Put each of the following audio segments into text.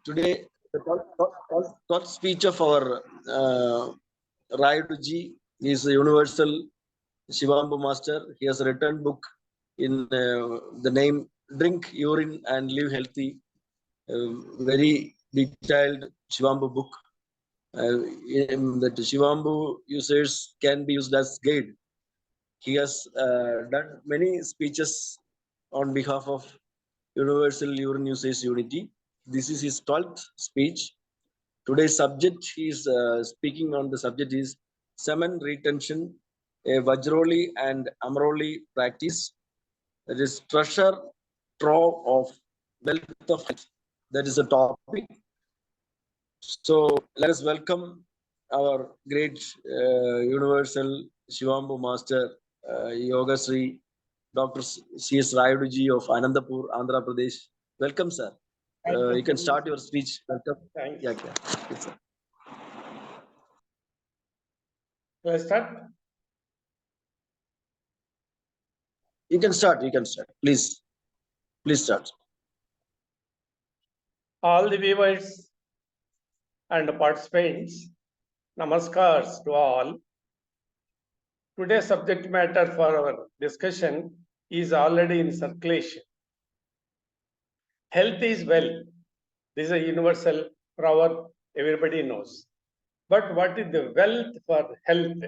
today the thought speech of our Rayudu is a universal Shivambu master. He has written book in the name Drink Urine and Live Healthy. Very detailed Shivambu book. That Shivambu users can be used as guide. He has done many speeches on behalf of Universal Urine Users Unity. This is his 12th speech. Today's subject he is speaking on the subject is Semen retention, a Vajroli and Amroli practice. That is treasure trove of wealth of health. That is a topic. So let us welcome our great Universal Shivambu Master, YOGASREE, Dr.C.S. Rayudu of Anandapur, Andhra Pradesh. Welcome, sir. You can start your speech. Welcome. Thanks. Yeah. Yes, sir. Shall I start? You can start. Please start. All the viewers and participants, namaskars to all. Today's subject matter for our discussion is already in circulation. Health is wealth. This is a universal proverb everybody knows. But what is the wealth for health?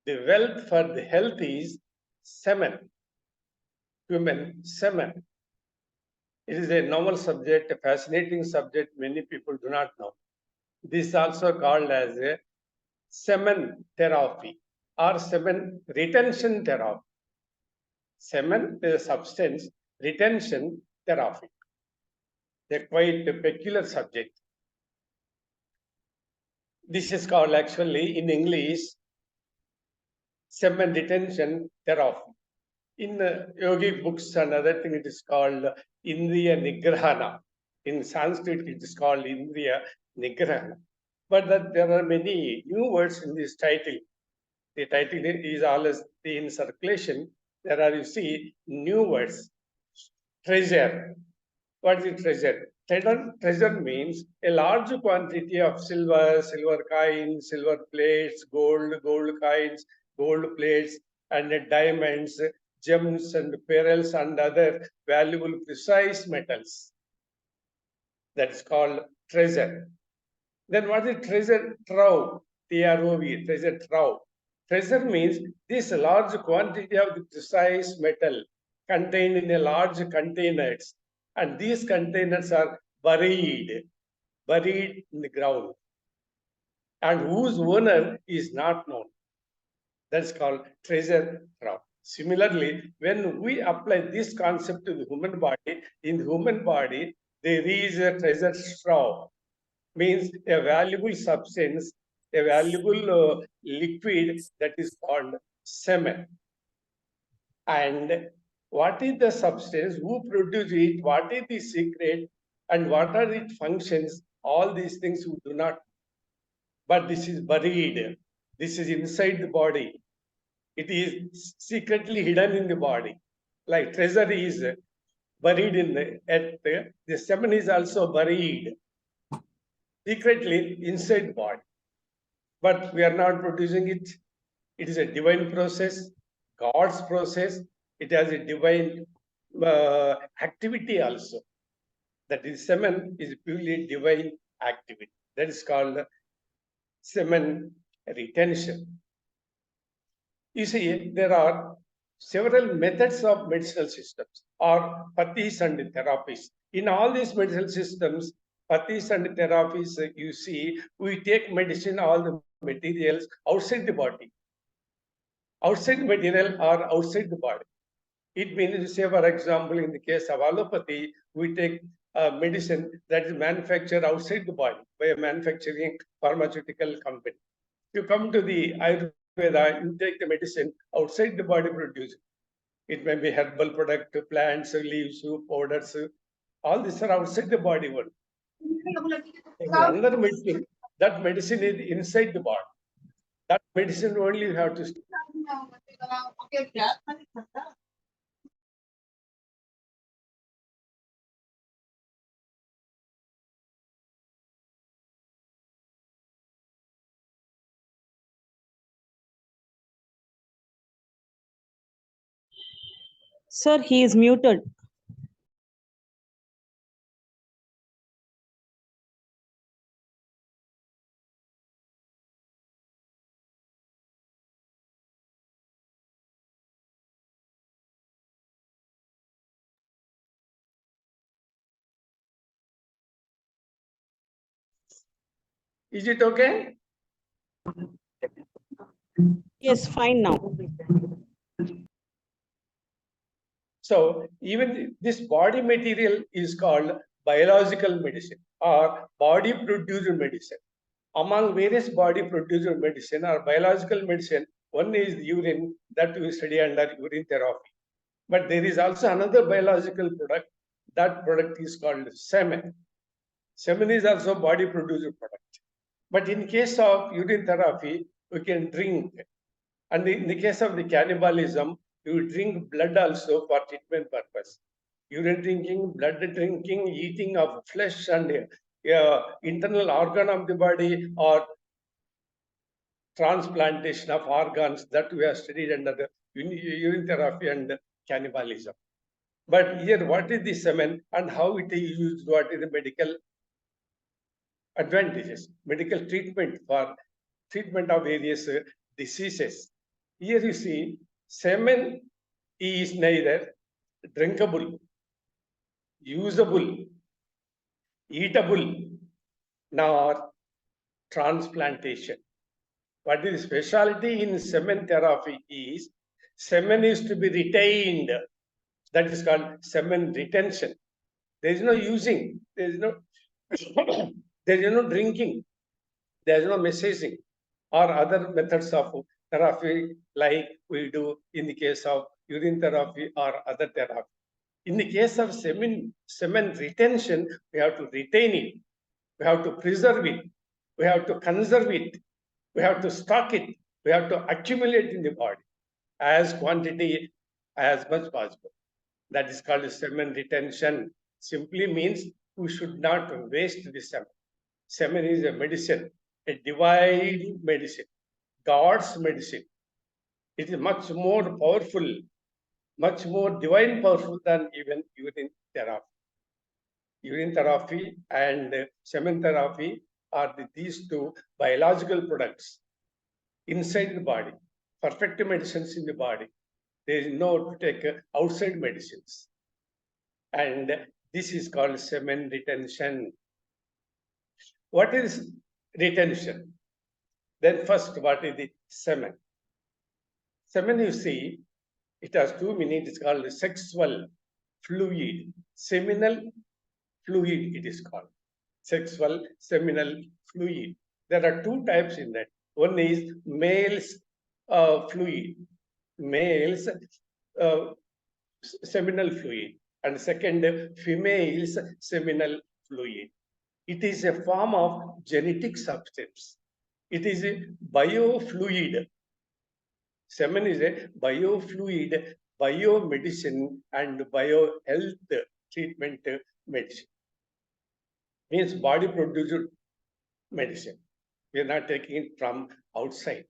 The wealth for the health is semen, human semen. It is a novel subject, a fascinating subject many people do not know. This is also called as a semen therapy or semen retention therapy. Semen is a substance retention therapy. A quite peculiar subject. This is called actually in English semen retention therapy. In yogic books and other thing, it is called Indriya Nigrahana. In Sanskrit, it is called Indriya Nigrahana. But there are many new words in this title. The title is always in circulation. There are, you see, new words. Treasure. What is treasure? Treasure means a large quantity of silver coins, silver plates, gold coins, gold plates, and diamonds, gems and pearls and other valuable precise metals. That is called treasure. Then what is treasure trove? T-R-O-V, treasure trove. Treasure means this large quantity of the precise metal contained in a large containers, and these containers are buried in the ground, and whose owner is not known. That's called treasure trove. Similarly, when we apply this concept to the human body, in the human body, there is a treasure trove, means a valuable substance, a valuable liquid that is called semen. And what is the substance, who produces it, what is the secret, and what are its functions, all these things we do not. But this is buried. This is inside the body. It is secretly hidden in the body. Like treasure is buried in the earth, the semen is also buried secretly inside the body. But we are not producing it. It is a divine process, God's process. It has a divine activity also. That is, semen is purely divine activity. That is called semen retention. You see, there are several methods of medicinal systems or pathis and therapies. In all these medicinal systems, pathis and therapies, you see, we take medicine, all the materials outside the body. Outside material or outside the body. It means, say, for example, in the case of allopathy, we take medicine that is manufactured outside the body by a manufacturing pharmaceutical company. You come to the Ayurveda, you take the medicine outside the body produced. It may be herbal product, plants, leaves, powders, all these are outside the body one. Another medicine, that medicine is inside the body. That medicine only you have to Sir, he is muted. Is it okay? Yes, fine now. So even this body material is called biological medicine or body produced medicine. Among various body produced medicine or biological medicine, one is urine that we study under urine therapy. But there is also another biological product. That product is called semen. Semen is also body produced product. But in case of urine therapy, we can drink. And in the case of the cannibalism, you drink blood also for treatment purpose. Urine drinking, blood drinking, eating of flesh and internal organ of the body, or transplantation of organs that we have studied under the urine therapy and cannibalism. But here, what is the semen and how it is used? What is the medical advantages, medical treatment for treatment of various diseases? Here you see, semen is neither drinkable, usable, eatable, nor transplantation. What is the specialty in semen therapy is semen is to be retained. That is called semen retention. There is no using, there is no there is no drinking, there is no messaging or other methods of therapy like we do in the case of urine therapy or other therapy. In the case of semen retention, we have to retain it, we have to preserve it, we have to conserve it, we have to stock it, we have to accumulate in the body as quantity as much possible. That is called semen retention. Simply means we should not waste the semen. Semen is a medicine, a divine medicine, God's medicine. It is much more powerful, much more divine powerful than even urine therapy. Urine therapy and semen therapy are these two biological products inside the body, perfect medicines in the body. There is no to take outside medicines. And this is called semen retention. What is retention? Then first, what is the semen? Semen, you see, it has two meanings. It's called sexual fluid, seminal fluid it is called. Sexual seminal fluid. There are two types in that. One is male's fluid, male's seminal fluid, and second, female's seminal fluid. It is a form of genetic substance. It is a biofluid. Semen is a biofluid, biomedicine, and biohealth treatment medicine. Means body produced medicine. We are not taking it from outside.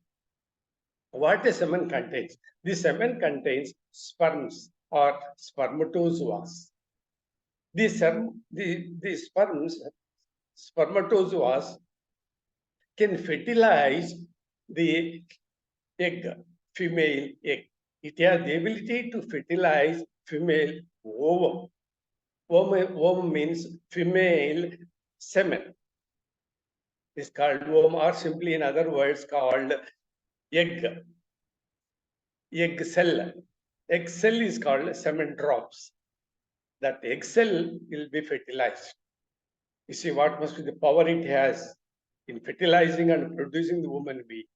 What the semen contains? The semen contains sperms or spermatozoas. The spermatozoas can fertilize the egg, female egg. It has the ability to fertilize female ovum. Ovum means female semen. It's called ovum, or simply in other words called egg. Egg cell. Egg cell is called semen drops. That egg cell will be fertilized. You see what must be the power it has in fertilizing and producing the woman being.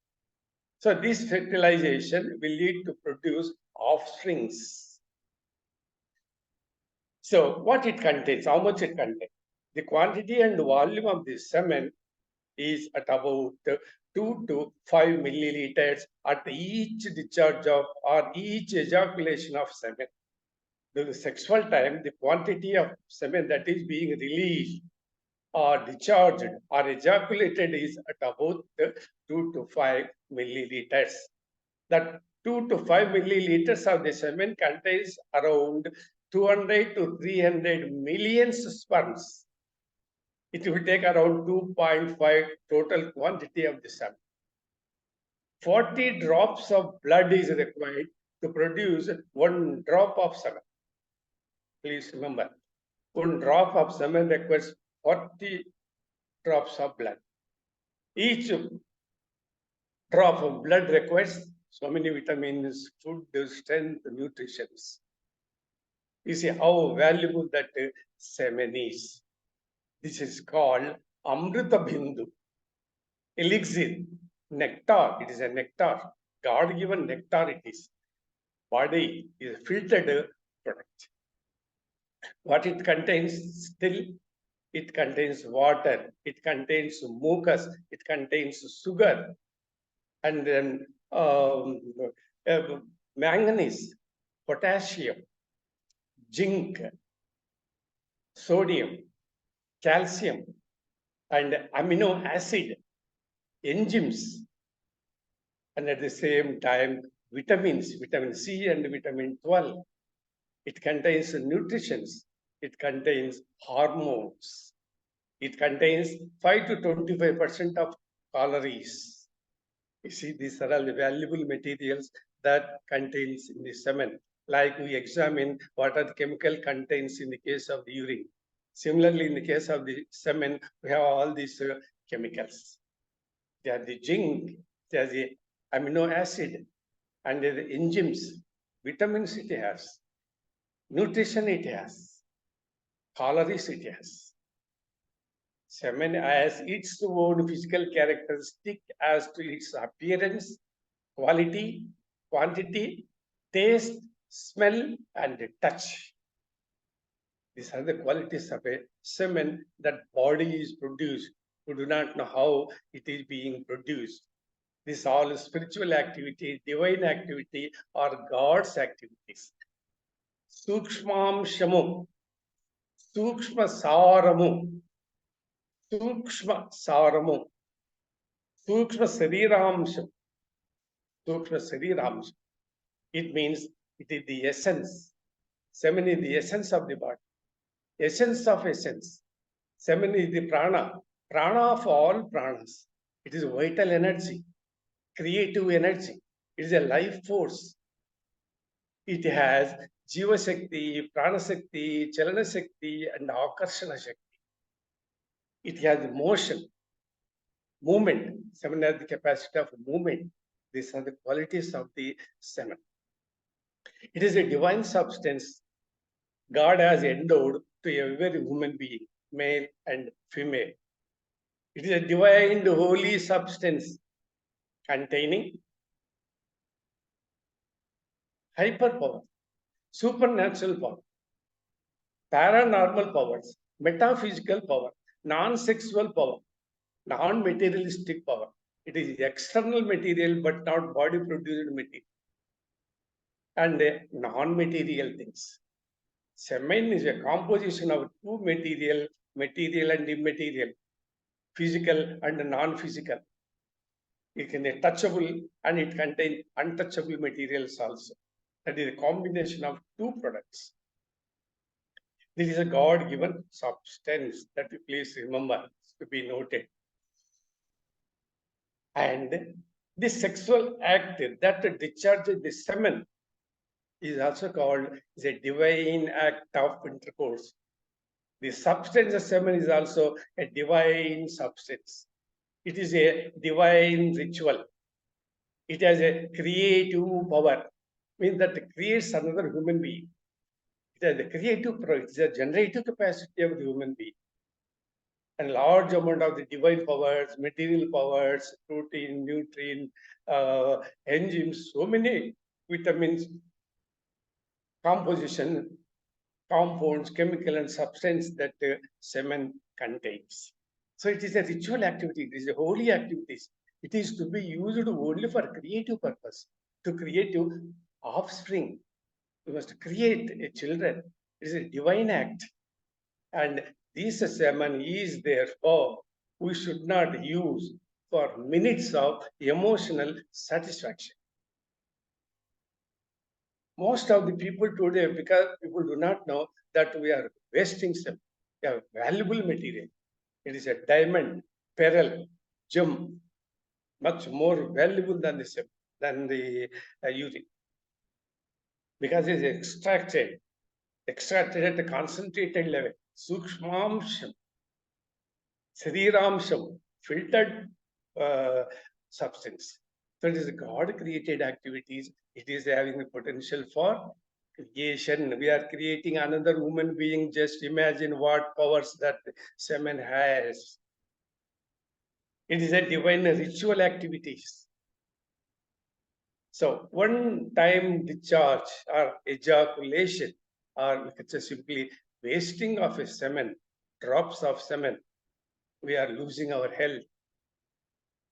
So this fertilization will lead to produce offsprings. So what it contains, how much it contains? The quantity and volume of the semen is at about 2 to 5 milliliters at each discharge of or each ejaculation of semen. During the sexual time, the quantity of semen that is being released or discharged or ejaculated is at about 2 to 5 milliliters. That 2 to 5 milliliters of the semen contains around 200 to 300 million sperms. It will take around 2.5 total quantity of the semen. 40 drops of blood is required to produce 1 drop of semen. Please remember, 1 drop of semen requires 40 drops of blood. Each drop of blood requires so many vitamins, food, strength, nutrition. You see how valuable that semen is. This is called Amrita Bindu, elixir, nectar. It is a nectar, God-given nectar it is. Body is a filtered product. What it contains still? It contains water, it contains mucus, it contains sugar, and then manganese, potassium, zinc, sodium, calcium, and amino acid, enzymes, and at the same time, vitamins, vitamin C and vitamin 12. It contains nutritions, it contains hormones, it contains 5 to 25% of calories. You see, these are all the valuable materials that contains in the semen. Like we examine what are the chemical contents in the case of the urine. Similarly, in the case of the semen, we have all these chemicals. They are the zinc, they are the amino acid, and the enzymes, vitamins it has, nutrition it has, calories it has. Semen has its own physical characteristic as to its appearance, quality, quantity, taste, smell, and touch. These are the qualities of a semen that body is produced. We do not know how it is being produced. This is all spiritual activity, divine activity, or God's activities. Sukshmam shamu, sukshma saramu, sukshma saramu, sukshma sariramsham, sukshma sariramsham. It means it is the essence. Semen is the essence of the body. Essence of essence. Semen is the prana. Prana of all pranas. It is vital energy, creative energy. It is a life force. It has Jiva Shakti, Prana Shakti, Chalana Shakti, and Akarshana Shakti. It has motion, movement. Semen has the capacity of movement. These are the qualities of the semen. It is a divine substance God has endowed to every human being, male and female. It is a divine, holy substance containing hyperpower, supernatural power, paranormal powers, metaphysical power, non-sexual power, non-materialistic power. It is external material, but not body-produced material. And non-material things. Semen is a composition of two material and immaterial, physical and non-physical. It can be touchable and it contains untouchable materials also. That is a combination of two products. This is a God-given substance that you please remember to be noted. And this sexual act that discharges the semen is also called a divine act of intercourse. The substance of semen is also a divine substance. It is a divine ritual. It has a creative power, means that it creates another human being. It has a creative power, it is a generative capacity of the human being. And large amount of the divine powers, material powers, protein, nutrient, enzymes, so many vitamins, composition, compounds, chemical and substance that semen contains. So it is a ritual activity, it is a holy activity. It is to be used only for creative purpose, to create offspring. You must create a children. It is a divine act. And this semen is therefore we should not use for minutes of emotional satisfaction. Most of the people today, because people do not know that we are wasting semen. We have valuable material. It is a diamond, pearl, gem, much more valuable than the semen, than the urine, because it is extracted at a concentrated level, sukshmamsham, sriramsham, filtered substance. So it is God created activities. It is having the potential for creation. We are creating another human being. Just imagine what powers that semen has. It is a divine ritual activities. So one time discharge or ejaculation, or it's a simply wasting of a semen, drops of semen, we are losing our health.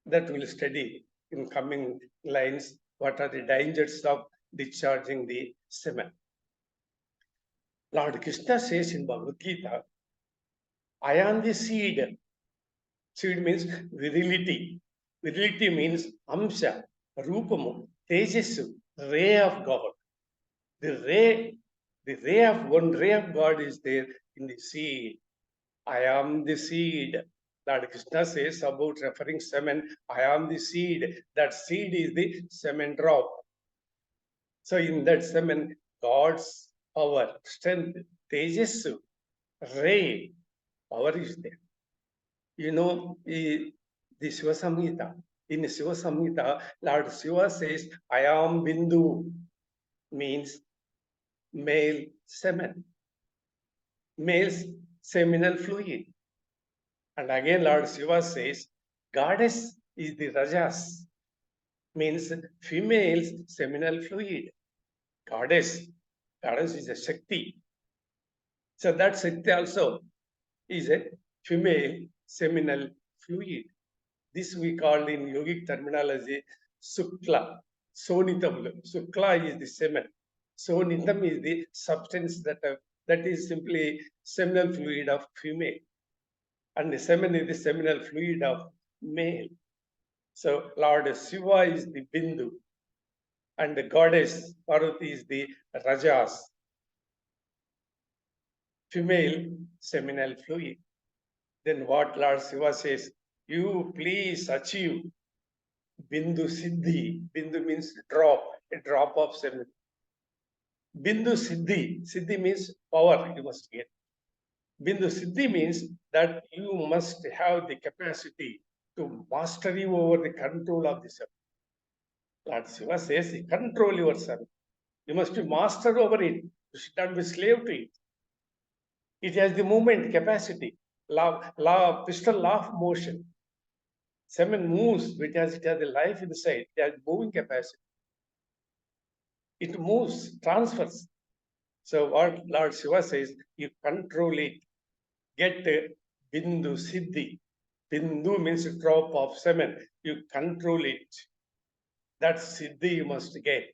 That will study in coming lines. What are the dangers of discharging the semen? Lord Krishna says in Bhagavad Gita, I am the seed. Seed means virility. Virility means amsha, rupamu, tejasu, ray of God. The ray of one ray of God is there in the seed. I am the seed. Lord Krishna says about referring semen, I am the seed. That seed is the semen drop. So in that semen, God's power, strength, tejas, ray, power is there. You know, the Shiva Samhita. In Shiva Samhita, Lord Shiva says, I am Bindu, means male semen, male's seminal fluid. And again, Lord Shiva says, goddess is the Rajas, means female's seminal fluid. Goddess is a Shakti. So that Shakti also is a female seminal fluid. This we call in yogic terminology Sukla, Sonitam. Sukla is the semen. Sonitam is the substance that is simply seminal fluid of female. And the semen is the seminal fluid of male. So Lord Shiva is the Bindu, and the goddess Parvati is the Rajas, female seminal fluid. Then what Lord Shiva says, you please achieve Bindu Siddhi. Bindu means drop, a drop of semen. Bindu Siddhi. Siddhi means power you must get. Bindu Siddhi means that you must have the capacity to mastery over the control of the semen. Lord Shiva says, control your semen. You must be master over it. You should not be slave to it. It has the movement capacity, piston law of motion. Semen moves because it has the life inside. It has moving capacity. It moves, transfers. So what Lord Shiva says, you control it. Get Bindu Siddhi. Bindu means a drop of semen. You control it. That Siddhi you must get.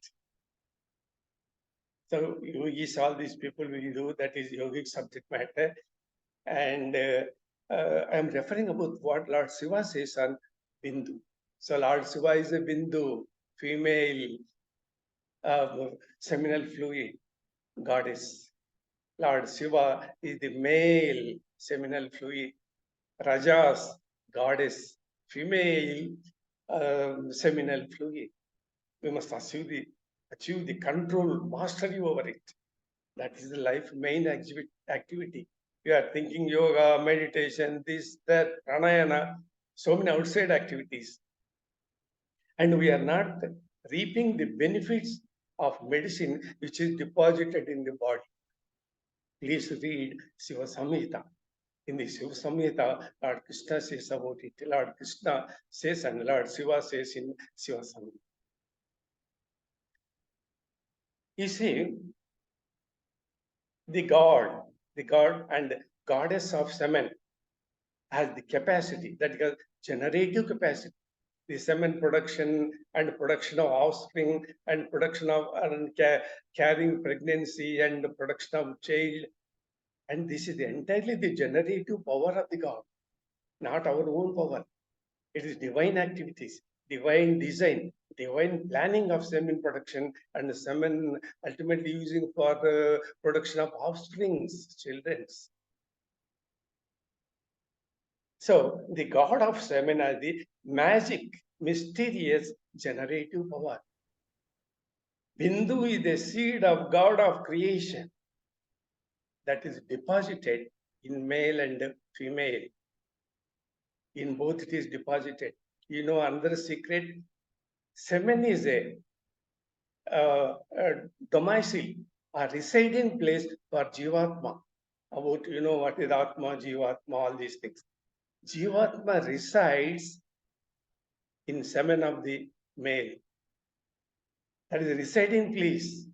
So yogis, all these people will do, that is yogic subject matter. And I'm referring about what Lord Shiva says on Bindu. So Lord Shiva is a Bindu, female seminal fluid goddess. Lord Shiva is the male seminal fluid. Rajas, goddess, female seminal fluid. We must achieve the control, mastery over it. That is the life main activity. You are thinking yoga, meditation, this, that, pranayana, so many outside activities. And we are not reaping the benefits of medicine which is deposited in the body. Please read Shiva Samhita. In the Shiva Samhita, Lord Krishna says about it. Lord Krishna says and Lord Shiva says in Shiva Samhita. You see, the God and goddess of semen has the capacity, that is generative capacity. The semen production and production of offspring and production of carrying pregnancy and production of child. And this is entirely the generative power of the God, not our own power. It is divine activities, divine design. divine planning of semen production and semen ultimately using for the production of offsprings, children's. So the god of semen has the magic, mysterious generative power. Bindu is the seed of god of creation that is deposited in male and female. In both it is deposited. You know, another secret, semen is a domicile, a residing place for Jivatma. About, you know, what is Atma, Jivatma, all these things. Jivatma resides in semen of the male. That is a residing place.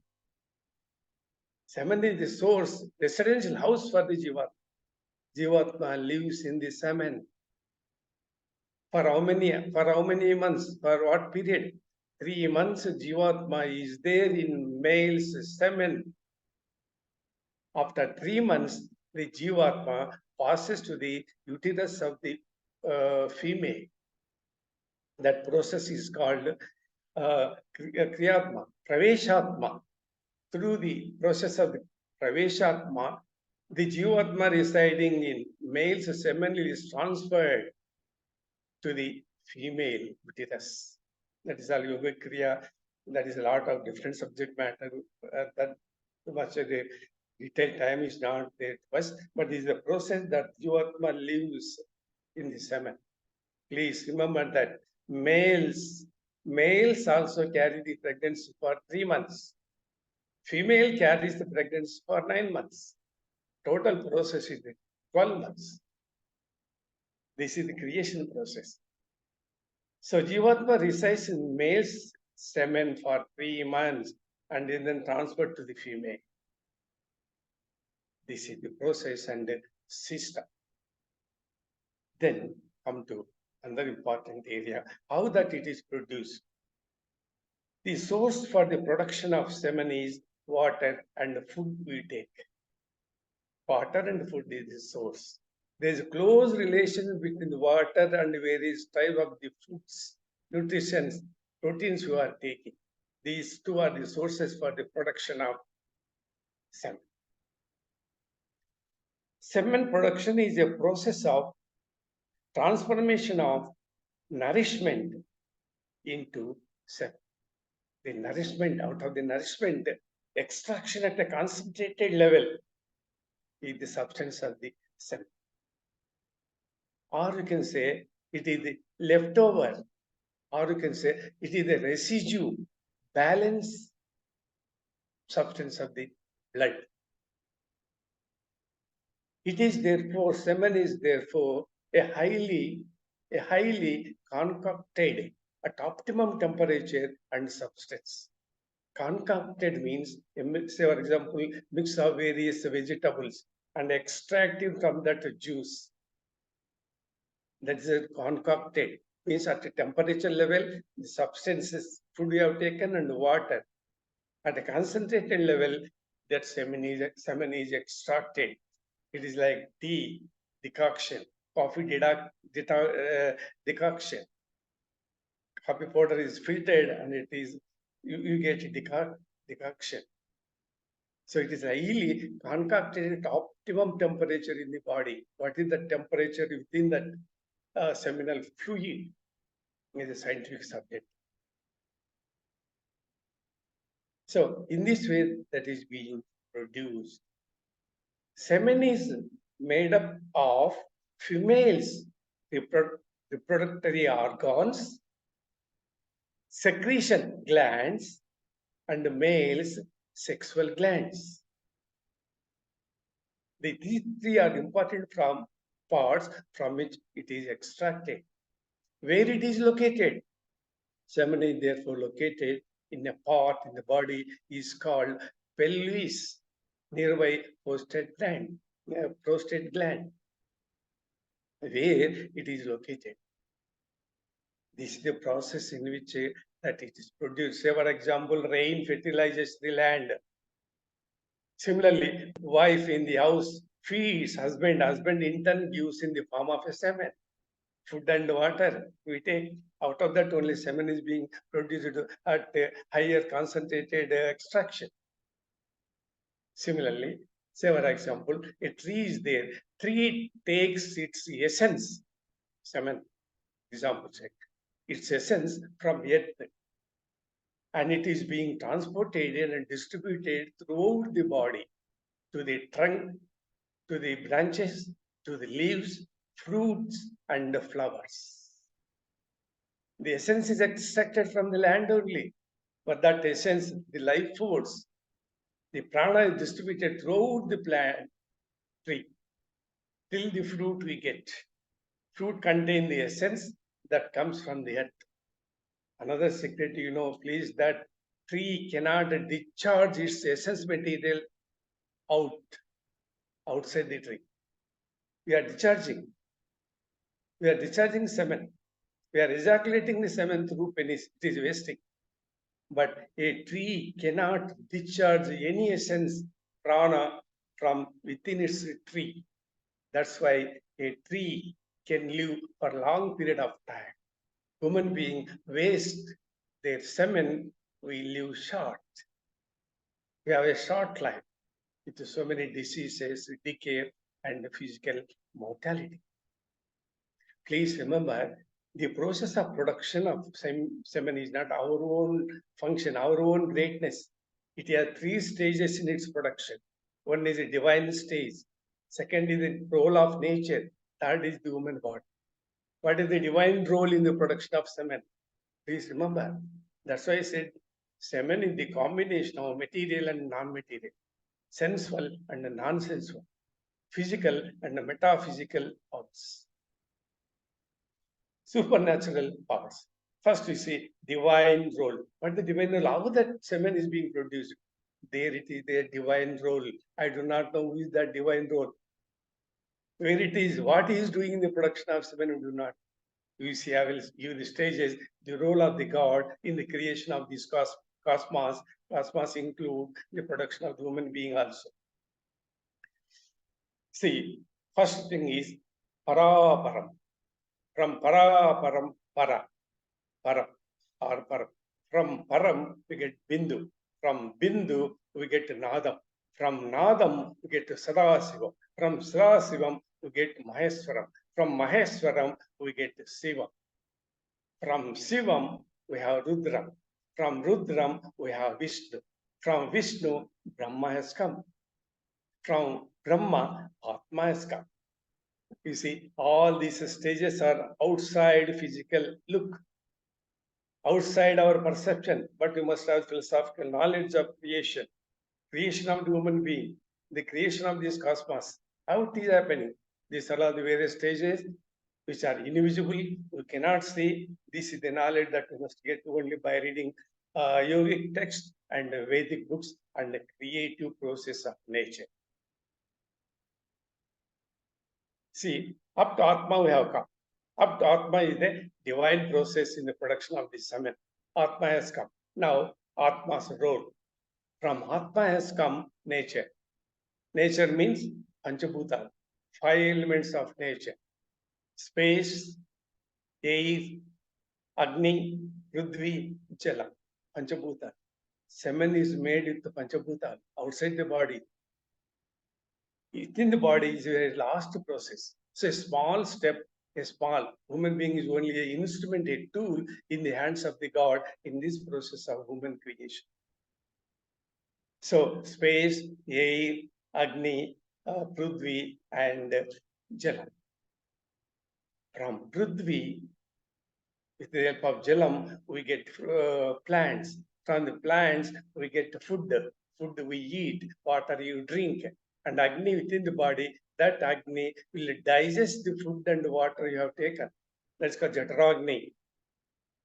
Semen is the source, residential house for the Jivatma. Jivatma lives in the semen. For how many months? For what period? 3 months Jivatma is there in male's semen. After 3 months, the Jivatma passes to the uterus of the female. That process is called Kriyatma, Praveshatma. Through the process of the Praveshatma, the Jivatma residing in male's semen is transferred to the female uterus. That is all Yoga Kriya. That is a lot of different subject matter. That much of the detailed time is not there first, but this is the process that Jivatma lives in the semen. Please remember that males also carry the pregnancy for 3 months. Female carries the pregnancy for 9 months. Total process is 12 months. This is the creation process. So Jivatma resides in male's semen for 3 months and is then transferred to the female. This is the process and the system. Then come to another important area, how that it is produced. The source for the production of semen is water and food we take. Water and food is the source. There is a close relation between the water and various type of the foods, nutrition, proteins you are taking. These two are the sources for the production of semen. Semen production is a process of transformation of nourishment into semen. The nourishment, out of the nourishment, extraction at a concentrated level is the substance of the semen. Or you can say it is the leftover, or you can say it is the residue, balance substance of the blood. It is therefore, semen is therefore a highly concocted at optimum temperature and substance. Concocted means, say for example, mix of various vegetables and extracting from that juice. That is a concocted, means at a temperature level, the substances food we have taken and water. At a concentrated level, that semen is extracted. It is like tea decoction, coffee decoction. Coffee powder is filtered and it is, you get decoction. So it is highly concocted at optimum temperature in the body. What is the temperature within that seminal fluid is a scientific subject. So in this way, that is being produced. Semen is made up of females' reproductory organs, secretion glands, and males' sexual glands. These three are important parts from which it is extracted. Where it is located? Semen is therefore located in a part in the body is called pelvis, nearby prostate gland, where it is located. This is the process in which that it is produced. Say, for example, rain fertilizes the land. Similarly, wife in the house feeds husband in turn gives in the form of a semen. food and water we take. Out of that, only semen is being produced at a higher concentrated extraction. Similarly, say for example, a tree is there. Tree takes its essence, semen, example check, its essence from earth, and it is being transported and distributed throughout the body, to the trunk, to the branches, to the leaves, fruits, and the flowers. The essence is extracted from the land only, but that essence, the life force, the prana is distributed throughout the plant tree till the fruit we get. Fruit contain the essence that comes from the earth. Another secret, please, that tree cannot discharge its essence material outside the tree. We are discharging semen. We are ejaculating the semen through penis. It is wasting. But a tree cannot discharge any essence, prana, from within its tree. That's why a tree can live for a long period of time. Human being waste their semen, we live short. We have a short life with so many diseases, decay, and physical mortality. Please remember, the process of production of semen is not our own function, our own greatness. It has 3 stages in its production. One is a divine stage. Second is the role of nature. Third is the human body. What is the divine role in the production of semen? Please remember. That's why I said semen is the combination of material and non-material, sensual and non-sensual, physical and metaphysical powers. Supernatural powers. First, we see divine role. What the divine role? How that semen is being produced? There it is, their divine role. I do not know who is that divine role. Where it is, what he is doing in the production of semen, we do not. We see, I will give the stages, the role of the God in the creation of this cosmos. Cosmos include the production of the human being also. See, first thing is paraparam. From paraparam, para or param. From param, we get bindu. From bindu, we get nadam. From nadam, we get sadasivam. From sadasivam, we get maheswaram. From maheswaram, we get sivam. From sivam, we have rudram. From rudram, we have Vishnu. From Vishnu, Brahma has come. From Brahma, Atma has come. You see, all these stages are outside physical look, outside our perception, but we must have philosophical knowledge of creation of the human being, the creation of this cosmos, how it is happening. These are all the various stages which are invisible. We cannot see. This is the knowledge that we must get only by reading yogic texts and Vedic books and the creative process of nature. See, up to Atma we have come. Up to Atma is the divine process in the production of the semen. Atma has come. Now, Atma's role. From Atma has come nature. Nature means Panchabhuta, 5 elements of nature. Space, air, Agni, Prithvi, Jala, Panchabhuta. Semen is made with the Panchabhuta outside the body. Within the body is a very last process. So a small step, a small human being is only an instrument, a tool in the hands of the God in this process of human creation. So space, air, Agni, Prithvi, and Jala. From Prithvi, with the help of Jalam, we get plants. From the plants, we get food we eat, water you drink. And Agni within the body, that Agni will digest the food and water you have taken. That's called Jataragni.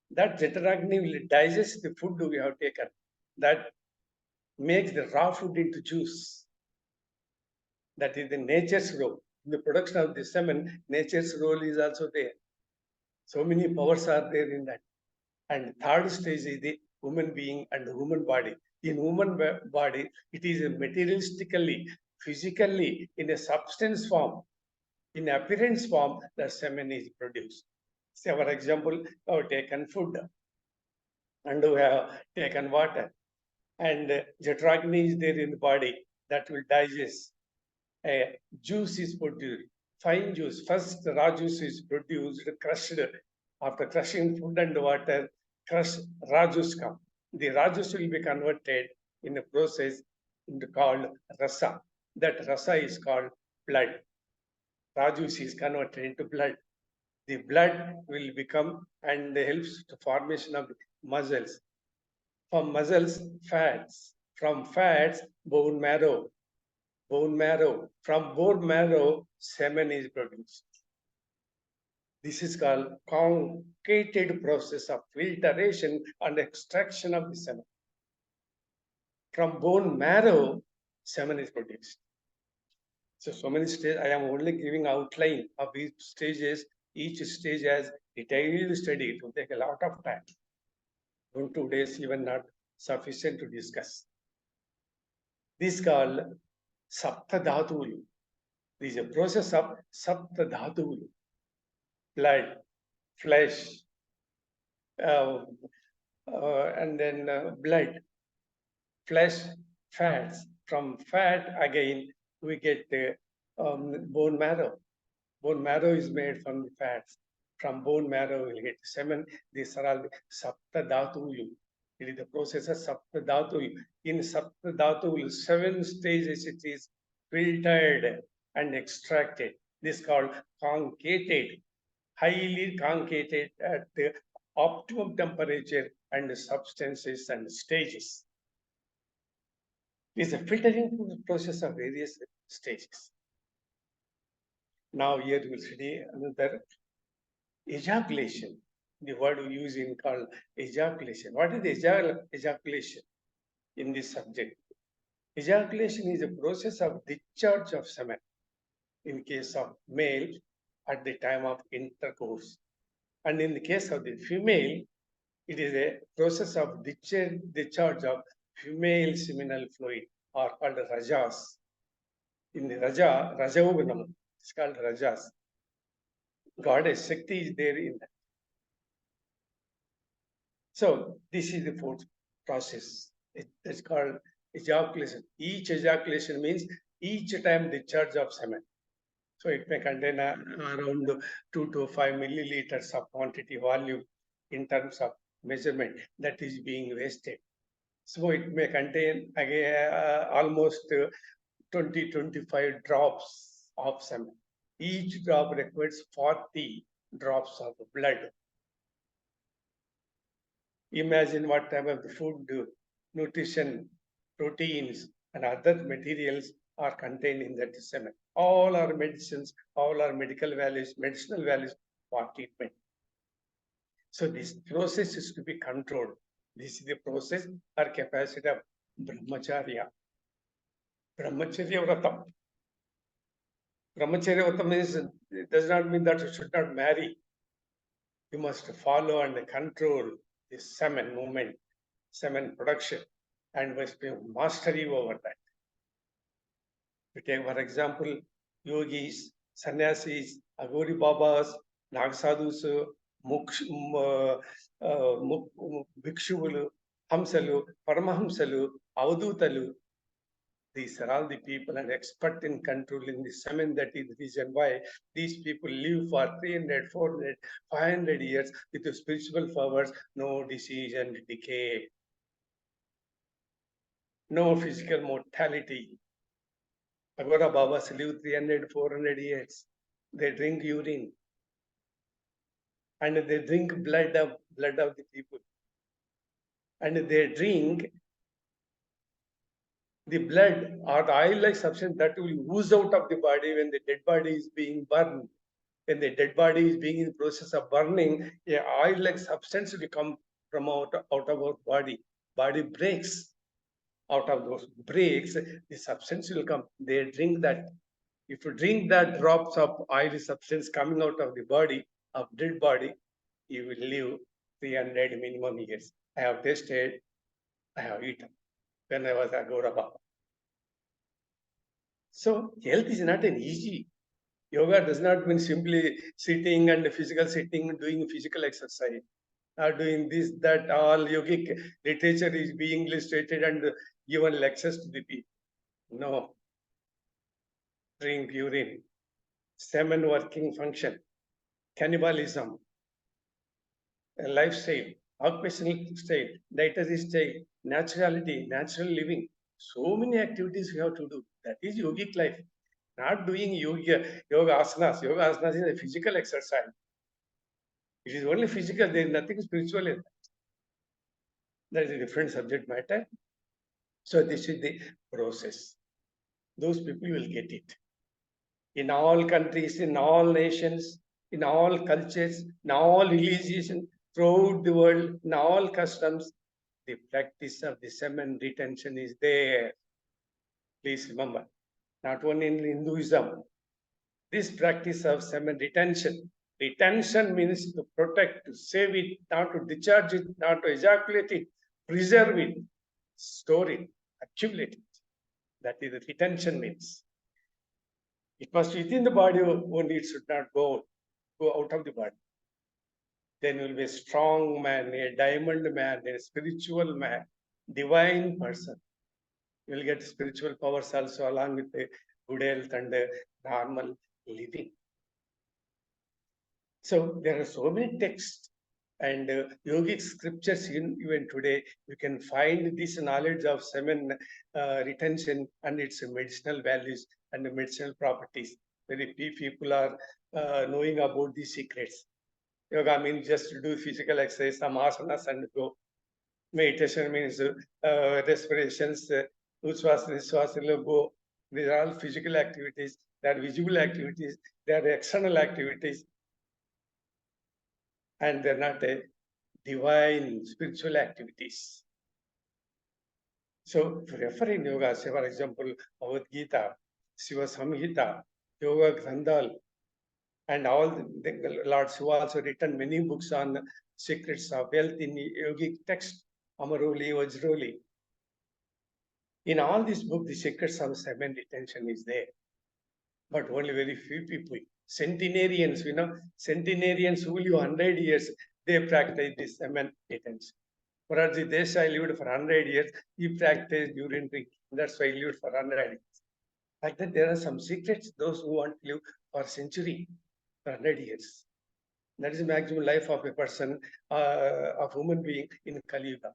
That Jataragni will digest the food we have taken. That makes the raw food into juice. That is the nature's role. In the production of the semen, nature's role is also there. So many powers are there in that. And third stage is the human being and the human body. In human body, it is materialistically, physically, in a substance form. In appearance form, the semen is produced. Say, for example, we have taken food and we have taken water, and Jetragni is there in the body that will digest. A juice is produced, fine juice. First, the raw juice is produced, crushed. After crushing food and water, crushed raw juice come. The raw juice will be converted in a process called rasa. That rasa is called blood. Raw juice is converted into blood. The blood will become and helps to formation of muscles. From muscles, fats. From fats, bone marrow. Bone marrow. From bone marrow, semen is produced. This is called concatenated process of filtration and extraction of the semen. From bone marrow, semen is produced. So many stages. I am only giving outline of these stages. Each stage has detailed study. It will take a lot of time. 2 days even not sufficient to discuss. This is called Saptadhatulu. This is a process of Saptadhatulu. Blood, flesh, and then blood, flesh, fats. From fat, again, we get the bone marrow. Bone marrow is made from the fats. From bone marrow, we'll get semen. These are all the Saptadhatulu. It is the process of Saptadhatulu. In Saptadhatulu, 7 stages it is filtered and extracted. This is called concatenated, highly concatenated at the optimum temperature and substances and stages. It is a filtering process of various stages. Now here we will study another ejaculation. The word we use in called ejaculation. What is ejaculation in this subject? Ejaculation is a process of discharge of semen in case of male at the time of intercourse. And in the case of the female, it is a process of discharge of female seminal fluid, or called rajas. In the Rajavanam, it's called rajas. Goddess Shakti is there in that. So this is the fourth process. It's called ejaculation. Each ejaculation means each time discharge of semen. So it may contain around 2 to 5 milliliters of quantity volume in terms of measurement that is being wasted. So it may contain again almost 20-25 drops of semen. Each drop requires 40 drops of blood. Imagine what type of the food, nutrition, proteins, and other materials are contained in that semen. All our medicines, all our medicinal values for treatment. So this process is to be controlled. This is the process or capacity of brahmacharya. Brahmacharya vratam. Brahmacharya vratam means, it does not mean that you should not marry. You must follow and control the semen movement, semen production, and must be mastery over that. We take, for example, yogis, sannyasis, Agori Babas, Nagasadhus, Bhikshuvulu, Hamsalu, Paramahamsalu, Avadutalu. These are all the people and expert in controlling the semen. That is the reason why these people live for 300, 400, 500 years with the spiritual powers, no disease and decay, no physical mortality. Agora Babas live 300, 400 years. They drink urine and they drink blood of the people. And they drink the blood or the oil-like substance that will ooze out of the body when the dead body is being burned. When the dead body is being in the process of burning, a oil-like substance will come from out of our body. Body breaks. Out of those breaks, the substance will come. They drink that. If you drink that drops of oily substance coming out of the body, of dead body, you will live 300 minimum years. I have tasted, I have eaten when I was a Gauraba. So health is not an easy. Yoga does not mean simply sitting and physical sitting, doing physical exercise, or doing this, that. All yogic literature is being illustrated and given lectures to the people. No. Drink urine, semen working function, cannibalism, lifestyle, occupational style, dietary style, naturality, natural living. So many activities we have to do. That is yogic life. Not doing yoga asanas. Yoga asanas is a physical exercise. It is only physical. There is nothing spiritual in that. That is a different subject matter. So this is the process. Those people will get it. In all countries, in all nations, in all cultures, in all religions, throughout the world, in all customs, the practice of the semen retention is there. Please remember, not only in Hinduism, this practice of semen retention. Retention means to protect, to save it, not to discharge it, not to ejaculate it, preserve it, store it, accumulate it. That is the retention means. It must be within the body only, it should not go out of the body. Then you will be a strong man, a diamond man, a spiritual man, divine person. You will get spiritual powers also along with the good health and normal living. So there are so many texts and yogic scriptures even today. You can find this knowledge of semen retention and its medicinal values and medicinal properties. Very few people are knowing about these secrets. Yoga means just to do physical exercise, some asanas and go. Meditation means respirations, ushwas, nishwas, go. These are all physical activities. They are visible activities. They are external activities. And they're not a divine spiritual activities. So, if you refer in yoga, say for example, Bhagavad Gita, Shiva Samhita, Yoga Granthal, and all the Lord Shiva also written many books on secrets of health in yogic text, Amroli, Vajroli. In all these books, the secrets of semen retention is there. But only very few people, centenarians, centenarians who live 100 years, they practice this semen retention. Moraji Desai lived for 100 years, he practiced urine drinking. That's why he lived for 100 years. Like that, there are some secrets, those who want to live for a century, for 100 years. That is the maximum life of a person, of human being in Kali Yuga.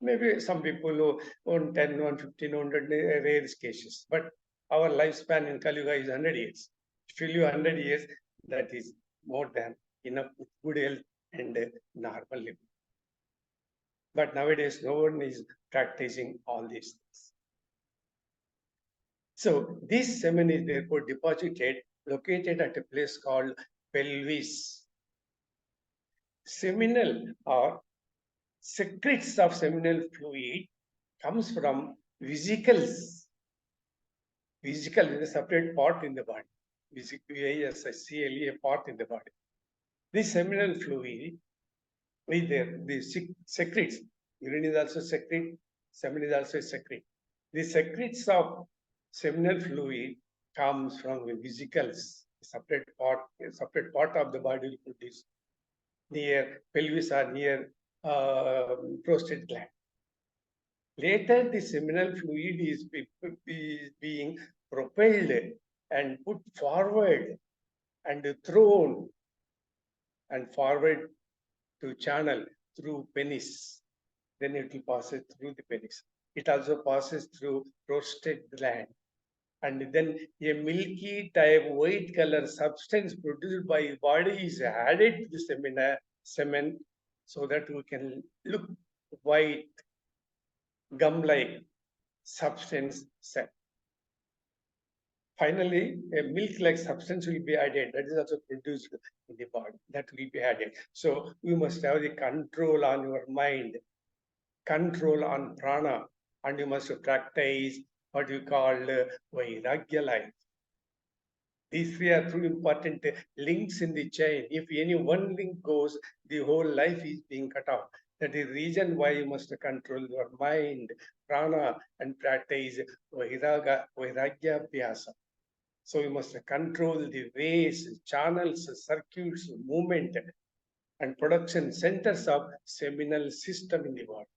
Maybe some people who own 10, 115, 100 rare cases. But our lifespan in Kali Yuga is 100 years. If you live 100 years, that is more than enough with good health and normal living. But nowadays, no one is practicing all these things. So this semen is therefore deposited, located at a place called pelvis. Seminal or secrets of seminal fluid comes from vesicles. Vesicle is a separate part in the body. VSCLE, a part in the body. This seminal fluid is there. The secrets. Urine is also secret. Semen is also a secret. The secrets of seminal fluid comes from the vesicles. A separate part of the body will produce near pelvis or near prostate gland. Later, the seminal fluid is being propelled and put forward and thrown and forward to channel through penis. Then it will pass it through the penis. It also passes through prostate gland. And then a milky type white color substance produced by the body is added to the semen so that we can look white, gum-like substance set. Finally, a milk-like substance will be added. That is also produced in the body. That will be added. So you must have the control on your mind, control on prana, and you must practice what you call Vairagya life. These three are two important links in the chain. If any one link goes, the whole life is being cut off. That is the reason why you must control your mind, prana, and practice Vairagya Vyasa. So we must control the ways, channels, circuits, movement, and production centers of seminal system in the body.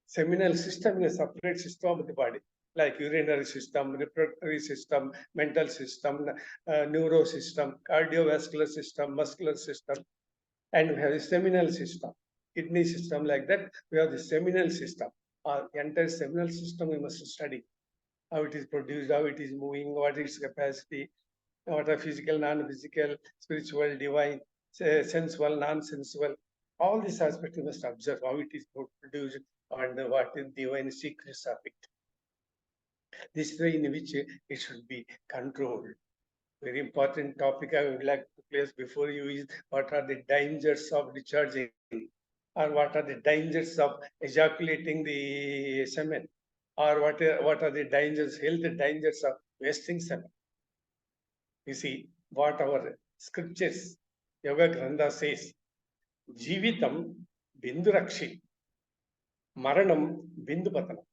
Seminal system is a separate system of the body, like urinary system, reproductive system, mental system, neurosystem, cardiovascular system, muscular system, and we have the seminal system, kidney system, like that. We have the seminal system. The entire seminal system we must study how it is produced, how it is moving, what is its capacity, what are physical, non-physical, spiritual, divine, sensual, non-sensual. All these aspects we must observe how it is produced and what is divine secrets of it. This way in which it should be controlled. Very important topic I would like to place before you is what are the dangers of discharging, or what are the dangers of ejaculating the semen, or what are the dangers, health dangers of wasting semen. You see what our scriptures, Yoga Grantha says, Jivitam Bindurakshi, Maranam Bindupatanam.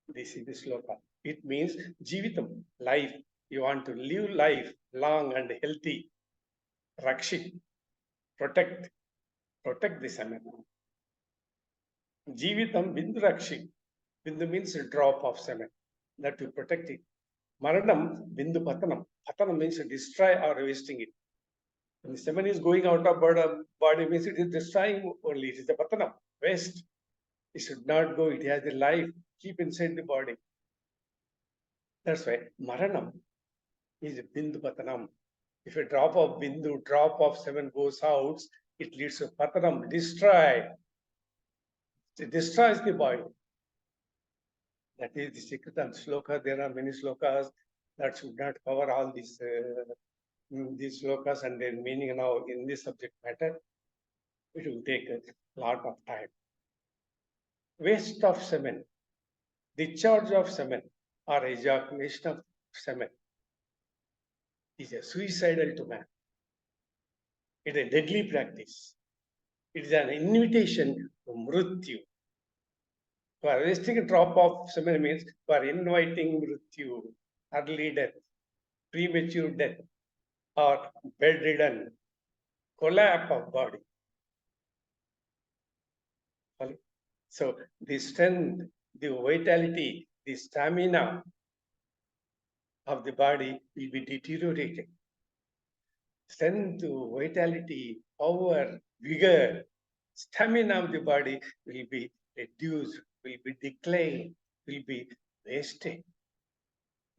This is the sloka. It means Jivitam, life. You want to live life long and healthy. Rakshi, protect the semen. Jivitam Bindurakshi. Bindu means a drop of semen. That will protect it. Maranam Bindu Patanam. Patanam means destroy or wasting it. When the semen is going out of body means it is destroying only. It is the patanam, waste. It should not go. It has the life. Keep inside the body. That's why maranam is bindu patanam. If a drop of semen goes out, it leads to patanam, destroy. It destroys the body. That is the secret of sloka. There are many slokas that should not cover all these slokas and their meaning now in this subject matter. It will take a lot of time. Waste of semen, discharge of semen, or ejaculation of semen is a suicidal to man. It is a deadly practice. It is an invitation to mrityu. For wasting a drop of semen means for inviting mrityu, early death, premature death, or bedridden, collapse of body. So the strength, the vitality, the stamina of the body will be deteriorated. Strength, vitality, power, vigor, stamina of the body will be reduced, will be declined, will be wasted.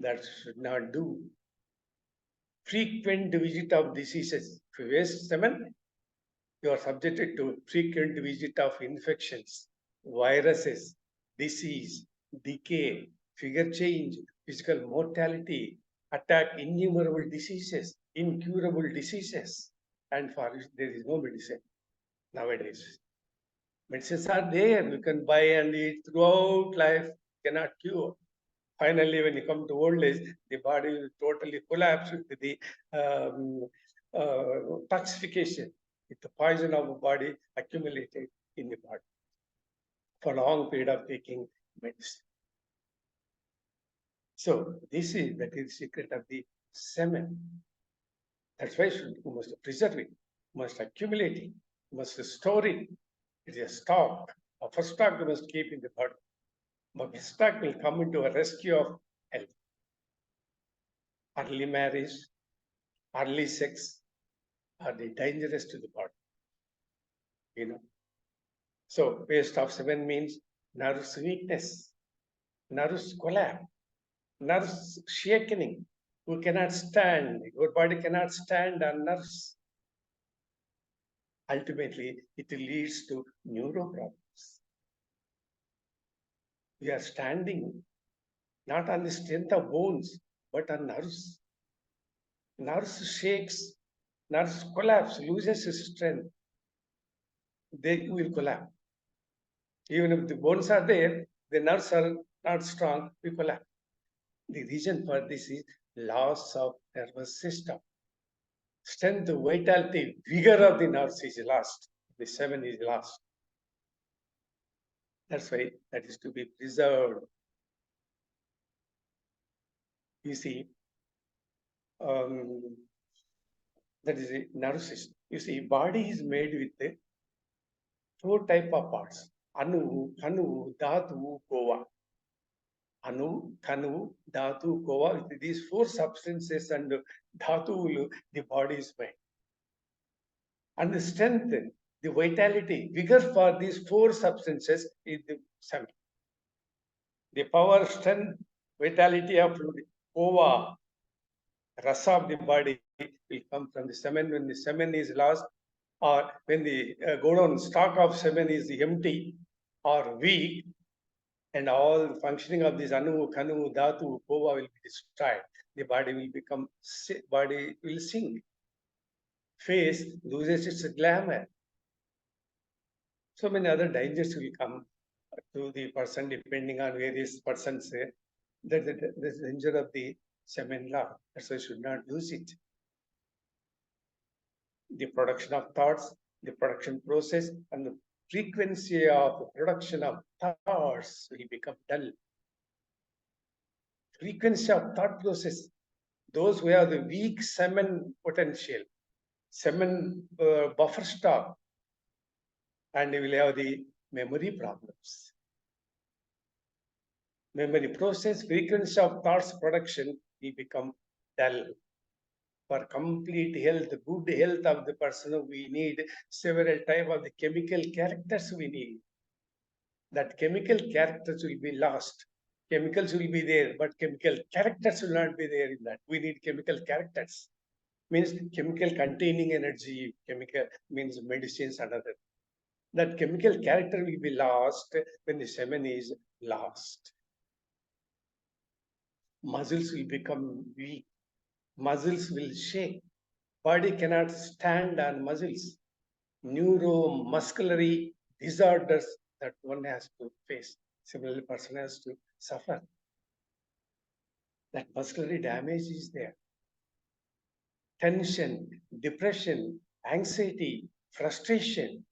That should not do. Frequent visit of diseases. If you waste semen, you are subjected to frequent visit of infections, viruses, disease, decay, figure change, physical mortality, attack innumerable diseases, incurable diseases, and for which there is no medicine nowadays. Medicines are there, you can buy and eat throughout life, cannot cure. Finally, when you come to old age, the body will totally collapse with the toxification, with the poison of the body accumulated in the body for a long period of taking medicine. So this is the secret of the semen. That's why you must preserve it, you must accumulate it, you must store it. It is a stock. A first stock you must keep in the body. But this stock will come into a rescue of health. Early marriage, early sex are the dangerous to the body. You know. So waste of semen means nerves weakness, nerves collapse, nerves shaking. You cannot stand. Your body cannot stand on nerves. Ultimately, it leads to neuro problems. We are standing not on the strength of bones, but on nerves. Nerves shakes, nerves collapse, loses its strength. They will collapse. Even if the bones are there, the nerves are not strong, we collapse. The reason for this is loss of nervous system. Strength, vitality, vigor of the nerves is lost. The semen is lost. That's why that is to be preserved. You see, that is a nervous system. You see, body is made with the 4 type of parts: anu, kanu, dhatu, kova. Anu, kanu, dhatu, kova. With these 4 substances and dhatu, the body is made. And the strength, the vitality, vigor for these 4 substances is the semen. The power, strength, vitality of the kova, rasa of the body will come from the semen. When the semen is lost, or when the godown stock of semen is empty or weak, and all the functioning of this anu, kanu, dhatu, kova will be destroyed. The body will become, body will sink. Face loses its glamour. So many other dangers will come to the person depending on various persons. That the danger of the semen law. That's why I should not use it. The production of thoughts, the production process, and the frequency of production of thoughts will become dull. Frequency of thought process, those who have the weak semen potential, semen buffer stock, and they will have the memory problems. Memory process, frequency of thoughts production will become dull. For complete health, good health of the person, we need several type of the chemical characters we need. That chemical characters will be lost. Chemicals will be there, but chemical characters will not be there in that. We need chemical characters. Means chemical containing energy, chemical means medicines and other. That chemical character will be lost when the semen is lost. Muscles will become weak. Muscles will shake. Body cannot stand on muscles. Neuromuscular disorders that one has to face. Similarly, person has to suffer. That muscular damage is there. Tension, depression, anxiety, frustration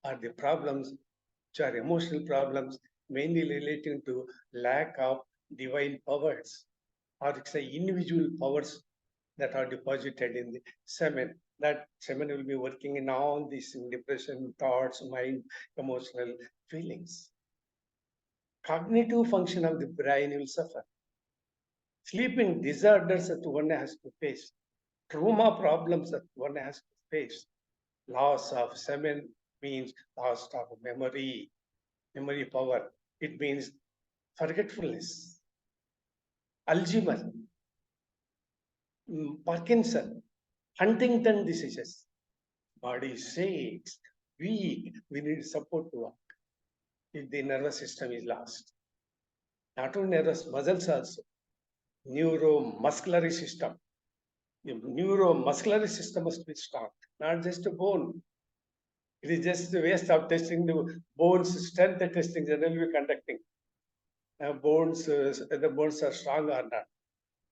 are the problems which are emotional problems, mainly relating to lack of divine powers, or it's the individual powers that are deposited in the semen. That semen will be working in all these depression, thoughts, mind, emotional feelings. Cognitive function of the brain will suffer. Sleeping disorders that one has to face. Trauma problems that one has to face. Loss of semen means loss of memory, memory power. It means forgetfulness. Alzheimer, Parkinson, Huntington diseases. Body shakes, weak. We need support to work if the nervous system is lost. Not only nervous, muscles also. Neuromuscular system. The neuromuscular system must be strong, not just a bone. It is just the waste of testing the bones strength testing generally we conducting. The bones are strong or not.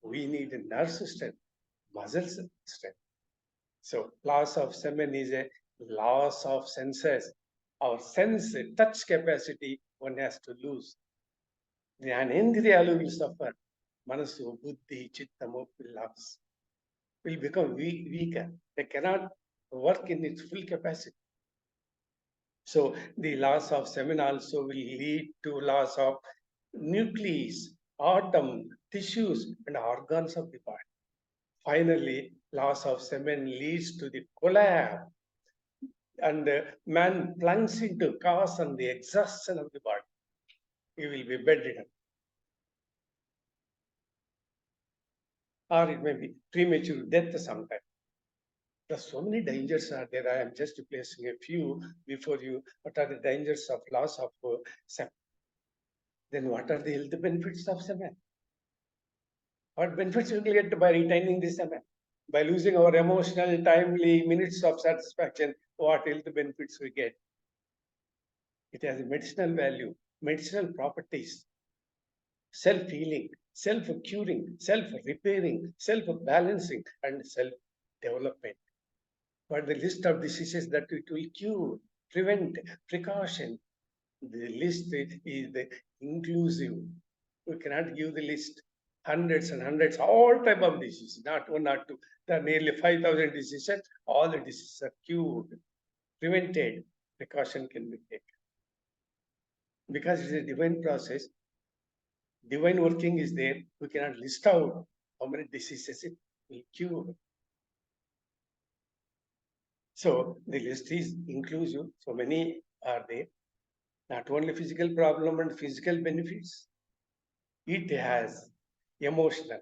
We need a nerve strength, muscles strength. So loss of semen is a loss of senses. Our sense, touch capacity, one has to lose. The anendriyalu will suffer. Manasu, buddhi, chittamu will become weaker. They cannot work in its full capacity. So the loss of semen also will lead to loss of nucleus, atom, tissues, and organs of the body. Finally, loss of semen leads to the collapse, and man plunges into chaos and the exhaustion of the body. He will be bedridden. Or it may be premature death sometime. There's so many dangers are there. I am just placing a few before you. What are the dangers of loss of semen? Then what are the health benefits of semen? What benefits we will get by retaining the semen? By losing our emotional, timely minutes of satisfaction, what health benefits we get? It has a medicinal value, medicinal properties, self-healing, self-curing, self-repairing, self-balancing, and self-development. But the list of diseases that it will cure, prevent, precaution, the list is inclusive. We cannot give the list. hundreds and hundreds, all type of diseases, not one, not two. There are nearly 5,000 diseases. All the diseases are cured, prevented. Precaution can be taken. Because it is a divine process, divine working is there. We cannot list out how many diseases it will cure. So the list is inclusive. So many are there. Not only physical problem and physical benefits, it has emotional,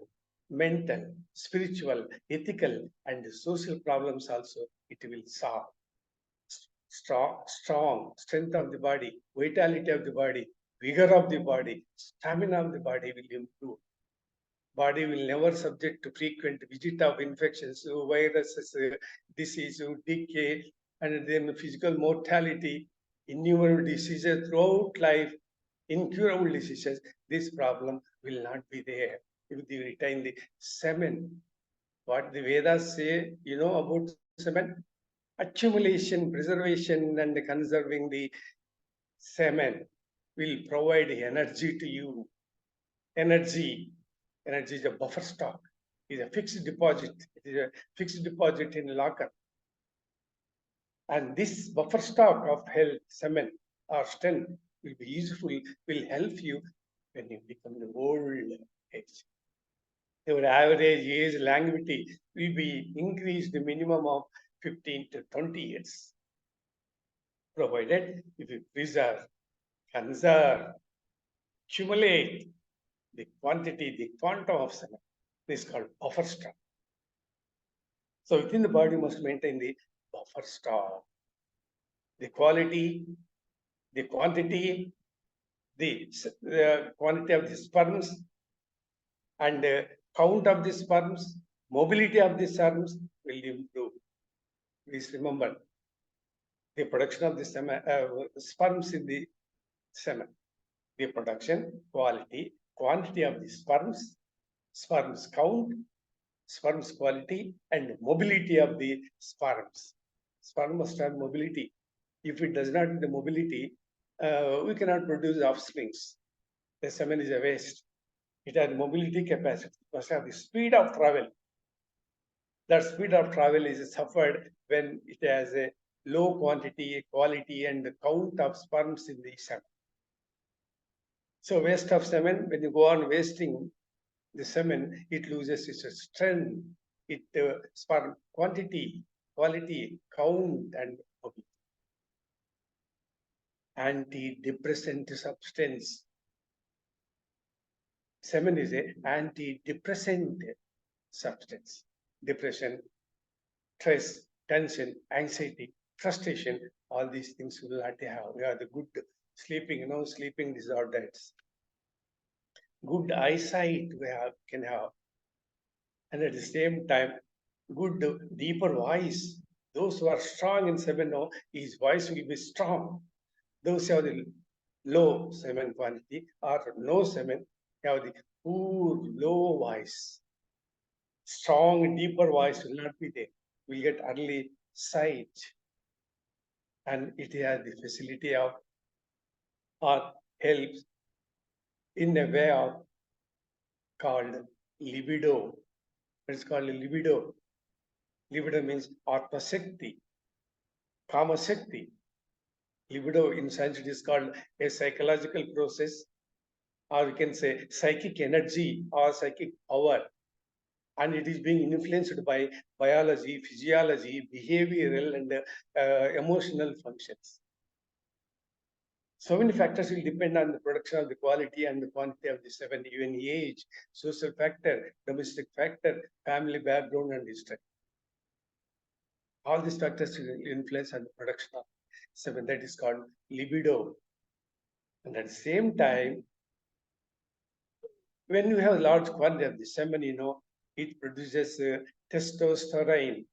mental, spiritual, ethical, and social problems also it will solve. Strong strength of the body, vitality of the body, vigor of the body, stamina of the body will improve. Body will never subject to frequent visit of infections, viruses, disease, decay, and then physical mortality, innumerable diseases throughout life, incurable diseases. This problem will not be there if we retain the semen. What the Vedas say, about semen? Accumulation, preservation, and conserving the semen will provide energy to you. Energy is a buffer stock, is a fixed deposit. It is a fixed deposit in locker. And this buffer stock of health, semen, or strength will be useful, will help you when you become the old age. Your average age longevity will be increased minimum of 15 to 20 years, provided if you preserve, conserve, accumulate the quantity, the quantum of semen. This is called buffer stock. So within the body must maintain the buffer stock, the quality, the quantity, the quantity of the sperms, and count of the sperms, mobility of the sperms will improve. Please remember the production of the sperms in the semen. The production, quality, quantity of the sperms, sperms count, sperms quality, and mobility of the sperms. Sperm must have mobility. If it does not have the mobility, we cannot produce offsprings. The semen is a waste. It has mobility capacity. It must have the speed of travel. That speed of travel is suffered when it has a low quantity, quality, and count of sperms in the semen. So waste of semen, when you go on wasting the semen, it loses its strength, sperm quantity, quality, count, and mobility. Antidepressant substance. Semen is an antidepressant substance. Depression, stress, tension, anxiety, frustration, all these things will not have. We have the good sleeping, sleeping disorders. Good eyesight can have. And at the same time, good deeper voice. Those who are strong in semen, his voice will be strong. Those who have the low semen quantity or no semen have the poor, low voice. Strong, deeper voice will not be there. We'll get early sight. And it has the facility of, or helps in a way of called libido. It's called libido. Libido means Atma Shakti, Kama Shakti. Libido in Sanskrit is called a psychological process, or we can say psychic energy or psychic power. And it is being influenced by biology, physiology, behavioral, and emotional functions. So many factors will depend on the production of the quality and the quantity of the semen, even age, social factor, domestic factor, family background, and history. All these factors will influence on the production of semen. That is called libido. And at the same time, when you have large quantity of the semen, it produces testosterone.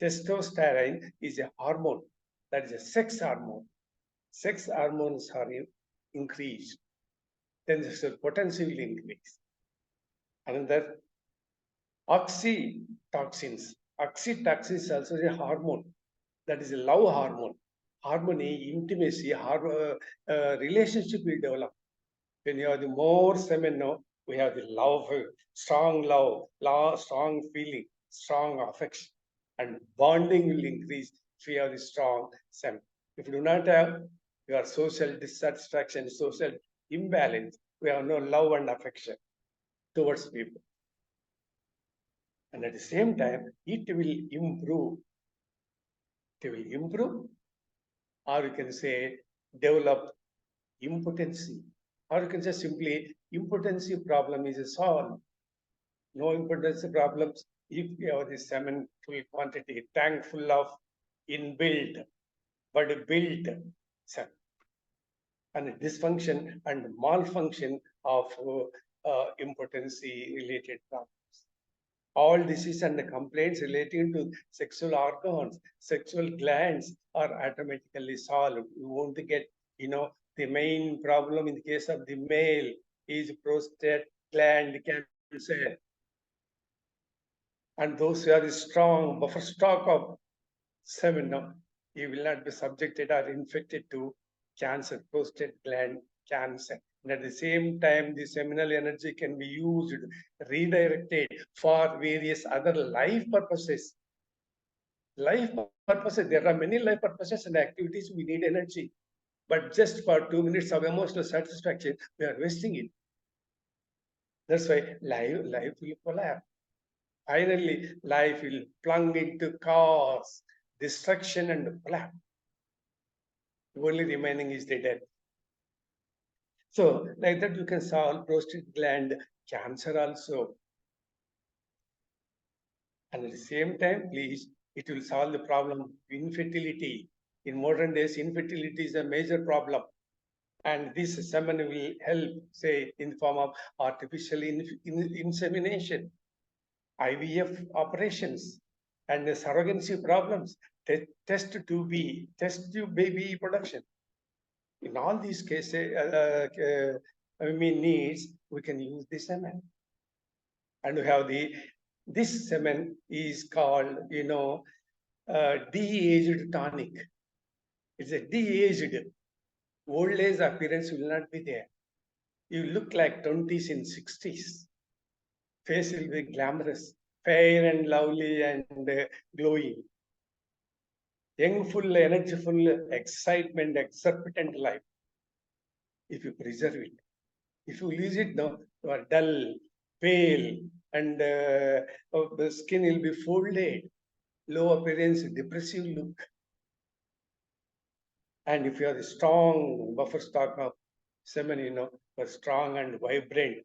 Testosterone is a hormone, that is a sex hormone. Sex hormones are increased, then the potency will increase. Another, oxytocins. Oxytocin is also a hormone, that is a love hormone. Harmony, intimacy, relationship will develop. When you have the more semen, We have the love, strong feeling, strong affection, and bonding will increase if we have the strong semen. If you do not have your social dissatisfaction, social imbalance, we have no love and affection towards people. And at the same time, it will improve. It will improve, or you can say develop impotency, or you can say simply impotency problem is solved. No impotency problems if you have the semen full quantity, tank full of inbuilt but built semen. And dysfunction and malfunction of impotency related problems. All diseases and complaints relating to sexual organs, sexual glands are automatically solved. You won't get, the main problem in the case of the male is prostate gland cancer. And those who are the strong buffer stock of semen, you will not be subjected or infected to cancer, prostate gland cancer. And at the same time, the seminal energy can be used, redirected for various other life purposes. Life purposes, there are many life purposes and activities we need energy. But just for 2 minutes of emotional satisfaction, we are wasting it. That's why life will collapse. Finally, life will plunge into chaos, destruction, and collapse. The only remaining is the death. So, like that, you can solve prostate gland cancer also. And at the same time, please, it will solve the problem of infertility. In modern days, infertility is a major problem. And this semen will help, say, in the form of artificial insemination, IVF operations, and the surrogacy problems, test tube baby production. In all these cases, needs, we can use the semen. And we have this semen is called, de-aged tonic. It's a de-aged. Old age appearance will not be there. You look like 20s and 60s. Face will be glamorous, fair and lovely and glowing. Young, full, energyful, excitement, exorbitant life. If you preserve it. If you lose it, no, you are dull, pale, and the skin will be folded, low appearance, depressive look. And if you have a strong buffer stock of semen, you are strong and vibrant,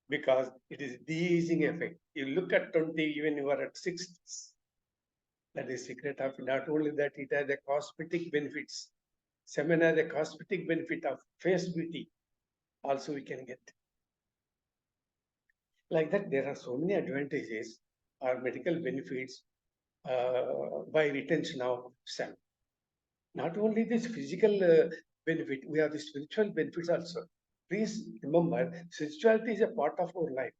because it is de-aging effect. You look at 20, even you are at 60s. That is secret of it. Not only that, it has a cosmetic benefits. Semen has a cosmetic benefit of face beauty. Also, we can get. Like that, there are so many advantages or medical benefits by retention of semen. Not only this physical benefit, we have the spiritual benefits also. Please remember, spirituality is a part of our life.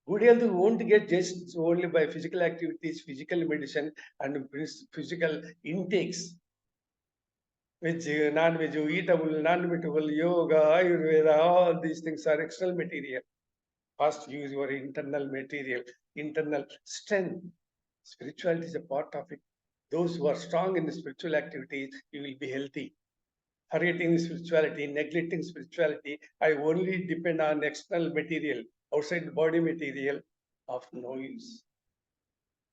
Good health won't get just only by physical activities, physical medicine, and physical intakes. Veg, non-veg, eatable, non-eatable, yoga, Ayurveda, all these things are external material. First, use your internal material, internal strength. Spirituality is a part of it. Those who are strong in the spiritual activities, you will be healthy. Forgetting spirituality, neglecting spirituality, I only depend on external material, outside the body material, of no use.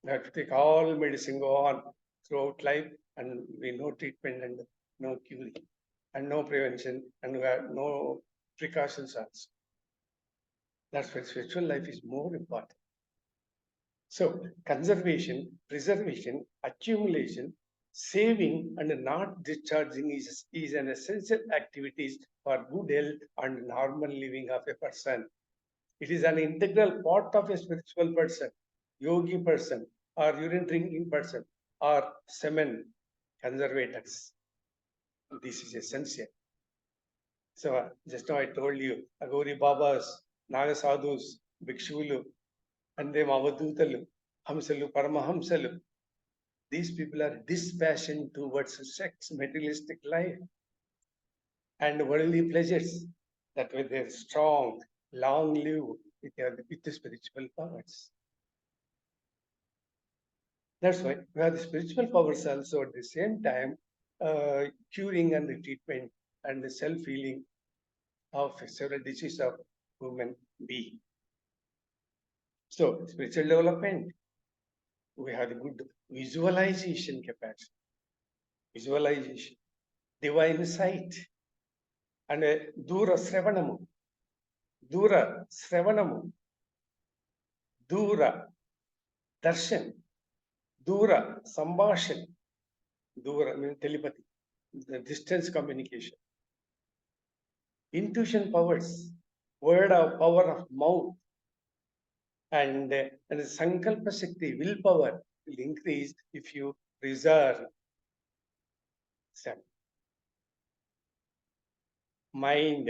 You have to take all medicine, go on throughout life, and we no treatment and no curing, and no prevention, and we have no precautions also. That's why spiritual life is more important. So conservation, preservation, accumulation, saving, and not discharging is an essential activity for good health and normal living of a person. It is an integral part of a spiritual person, yogi person, or urine drinking person, or semen conservators. This is essential. So just now I told you, Agori Babas, Naga Sadhus, Bhikshuvulu, and them Avadutalu, Hamsalu, Paramahamsalu. These people are dispassionate towards sex, materialistic life, and worldly pleasures. That way they're strong, long live with the spiritual powers. That's why we have the spiritual powers also at the same time curing and the treatment and the self-healing of several diseases of human being. So spiritual development, we have the good visualization capacity, visualization, divine sight, and dura sravanamu, dura sravanamu, dura darshan, dura sambhashan, dura means telepathy, the distance communication, intuition powers, word of power of mouth, and the sankalpa shakti, willpower will increase if you reserve mind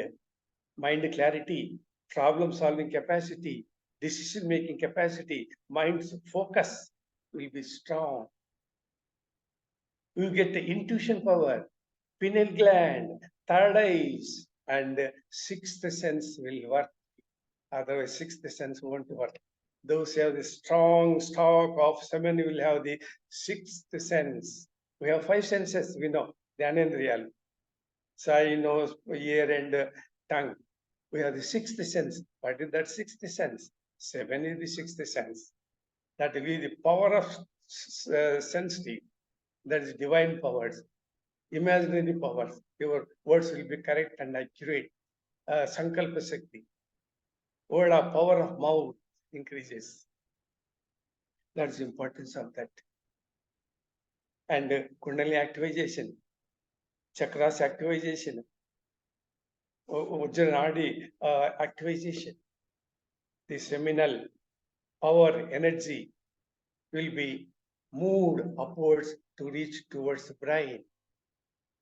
clarity, problem solving capacity, decision making capacity, mind's focus will be strong. You get the intuition power, pineal gland, third eyes, and sixth sense will work. Otherwise, sixth sense won't work. Those who have the strong stock of semen will have the sixth sense. We have five senses, we know, the anendriyal, sight, nose, ear, and tongue. We have the sixth sense. What is that sixth sense? Seven is the sixth sense. That will be the power of sensitive. That is divine powers. Imaginary powers. Your words will be correct and accurate. Sankalpa Shakti. Word of power of mouth increases. That's the importance of that. And Kundalini activation, chakras activation, Vajroli activation, the seminal power energy will be moved upwards to reach towards the brain.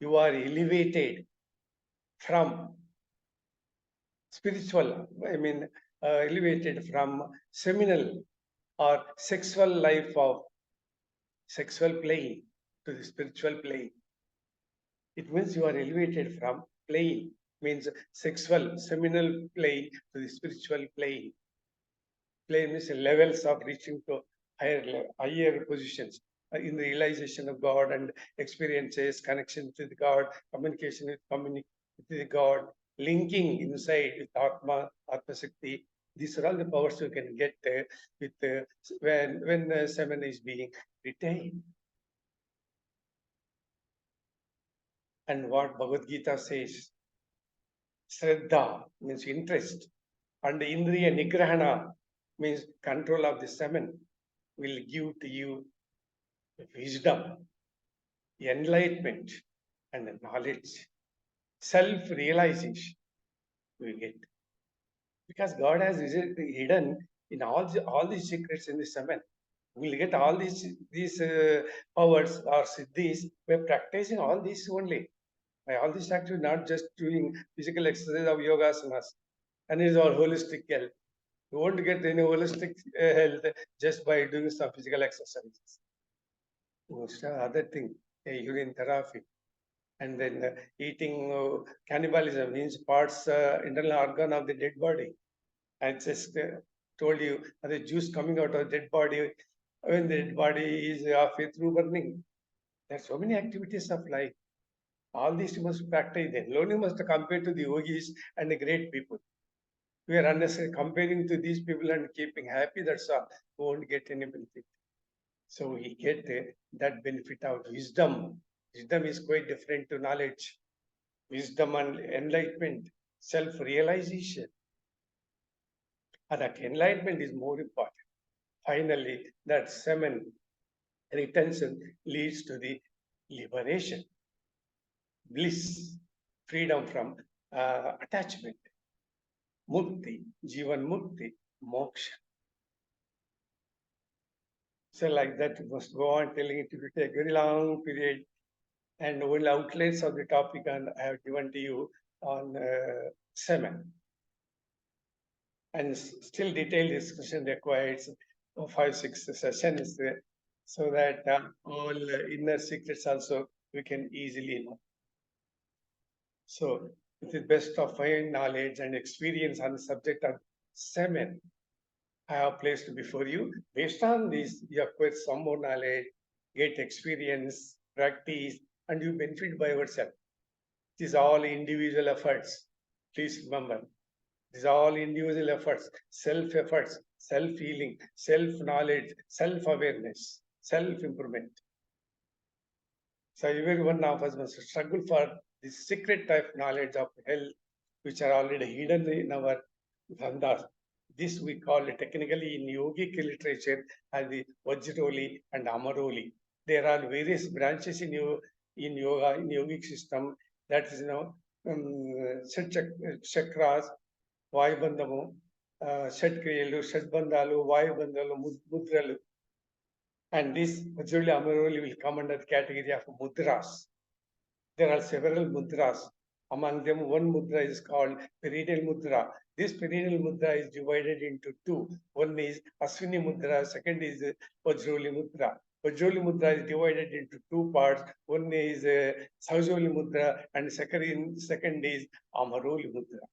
You are elevated from spiritual, elevated from seminal or sexual life of sexual plane to the spiritual plane. It means you are elevated from plane, means sexual, seminal plane to the spiritual plane. Plane means levels of reaching to higher positions in the realization of God and experiences, connection with God, communication with the God, linking inside with Atma, Atma Shakti. These are all the powers you can get with when semen is being retained. And what Bhagavad Gita says, Shraddha means interest, and Indriya Nigrahana means control of the semen will give to you wisdom, enlightenment, and knowledge, self-realization we get. Because God has hidden in all these secrets in the semen. We'll get all these powers or siddhis by practicing all these only. By all these actually not just doing physical exercise of yogasanas, and it's all holistic health. You won't get any holistic health just by doing some physical exercises. Most other thing, urine therapy, and then eating cannibalism means parts, internal organ of the dead body. I just told you the juice coming out of dead body when the dead body is halfway through burning. There are so many activities of life. All these you must practice. Then only must compare to the yogis and the great people. We are unnecessarily comparing to these people and keeping happy. That's all. We won't get any benefit. So we get that benefit of wisdom. Wisdom is quite different to knowledge. Wisdom and enlightenment, self-realization. And that enlightenment is more important. Finally, that semen retention leads to the liberation, bliss, freedom from attachment, mukti, jivan mukti, moksha. So like that, we must go on telling it will take a very long period. And all outlines of the topic and I have given to you on semen. And still detailed discussion requires 5-6 sessions so that all inner secrets also we can easily know. So with the best of my knowledge and experience on the subject of semen, I have placed before you. Based on this, you acquire some more knowledge, get experience, practice, and you benefit by yourself. These are all individual efforts. Please remember, these are all individual efforts, self-healing, self-knowledge, self-awareness, self-improvement. So every one of us must struggle for the secret type knowledge of health, which are already hidden in our Vandhas. This we call technically in yogic literature as the Vajroli and Amroli. There are various branches in yoga, in yogic system. That is, chakras, Vayubandhamu, Shatkriyalu, Shadbandhalu, Vayubandhalu, Mudralu. And this Vajroli Amroli will come under the category of mudras. There are several mudras. Among them, one mudra is called perineal mudra. This perineal mudra is divided into two. One is Aswini mudra, second is Vajroli mudra. Vajroli mudra is divided into two parts. One is Saujoli mudra and second is Amroli mudra.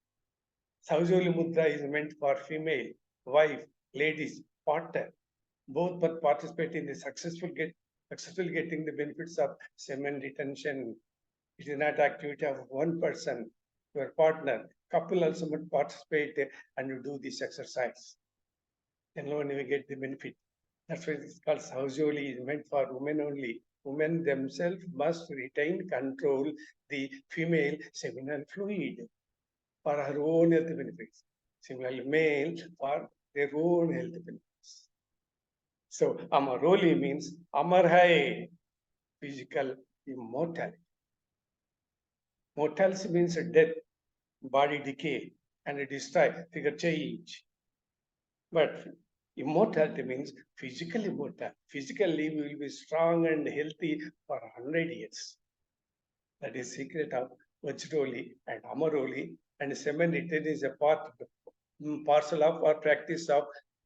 Saujoli mudra is meant for female, wife, ladies, partner, both but participate in the successful getting the benefits of semen retention. It is not activity of one person, your partner. Couple also must participate and you do this exercise. Then only we get the benefit. That's why it's called Saujoli, is meant for women only. Women themselves must retain, control the female seminal fluid for her own health benefits. Similarly, male for their own health benefits. So Amaroli means Amar Hai, physical immortality. Mortality means death, body decay, and a destroy, figure change. But immortality means physical immortality. Physically, we will be strong and healthy for 100 years. That is secret of Vajroli and Amaroli, and semen return is a parcel of or practice of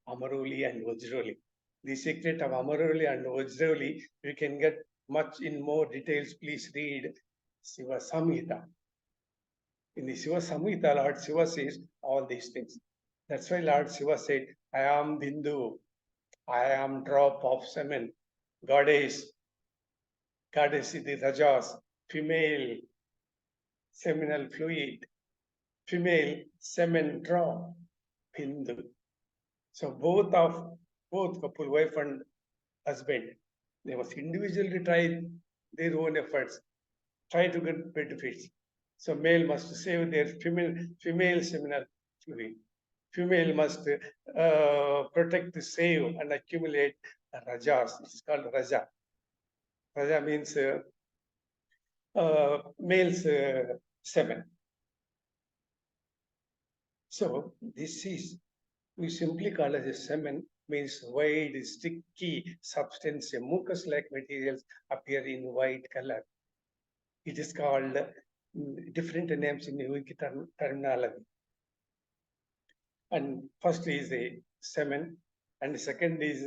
Amaroli and Vajroli. The secret of Amaroli and Vajroli, you can get much in more details. Please read Shiva Samhita. In the Shiva Samhita, Lord Shiva says all these things. That's why Lord Shiva said, I am Bindu, I am drop of semen, goddess is the Rajas, female seminal fluid, female semen drop, Bindu. So both couple, wife and husband, they must individually try their own efforts, try to get benefits. So male must save their female seminal fluid. Female must protect, save, and accumulate rajas. It's called raja. Raja means male's semen. So this is, we simply call it a semen, means white, sticky substance, mucus-like materials appear in white color. It is called different names in yogic terminology. And first is a semen, and the second is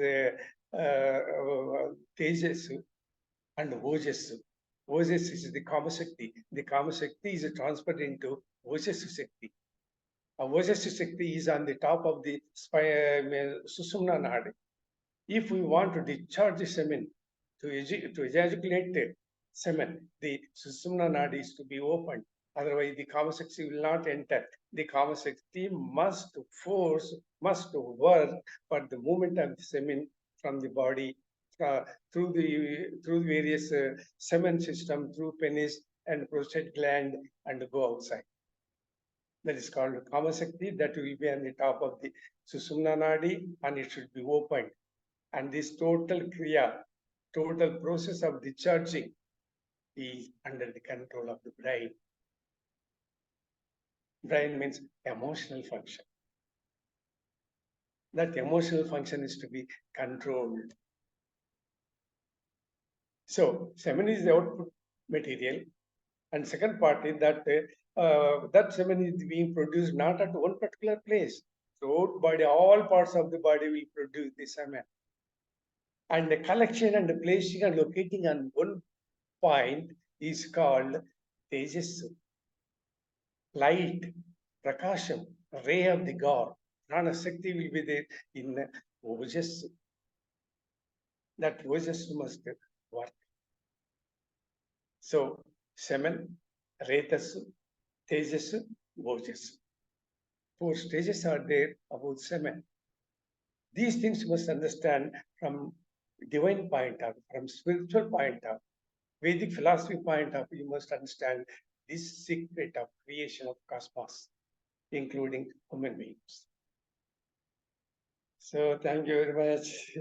tejas and ojas. Ojas is the kama shakti. The kama shakti is transferred into ojas shakti. Ojas shakti is on the top of the susumna nadi. If we want to discharge the semen, to ejaculate semen, the susumna nadi is to be opened. Otherwise, the kama shakti will not enter. The kama shakti must work for the movement of the semen from the body through the various semen system, through penis and prostate gland, and go outside. That is called kama shakti. That will be on the top of the susumna nadi, and it should be opened. And this total kriya, total process of discharging is under the control of the brain. Brain means emotional function. That emotional function is to be controlled. So semen is the output material, and second part is that that semen is being produced not at one particular place. Throughout body, all parts of the body will produce the semen. And the collection and the placing and locating on one point is called tejas. light, prakasham, ray of the God. Prana Shakti will be there in Ojas. That Ojas must work. So, Semen, Retas, Tejas, Ojas. 4 stages are there about Semen. These things you must understand from divine point of view, from spiritual point of view, Vedic philosophy point of view. You must understand this secret of creation of cosmos, including human beings. So thank you very much.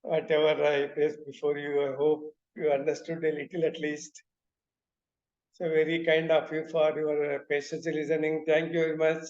Whatever I faced before you, I hope you understood a little at least. So very kind of you for your patience listening. Thank you very much.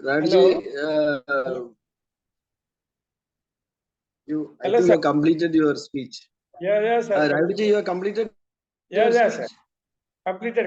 Rajji, Hello. I Hello, think sir. you have completed your speech. Yeah, sir. Rajji, you have completed Yeah, your sir. speech? Completed.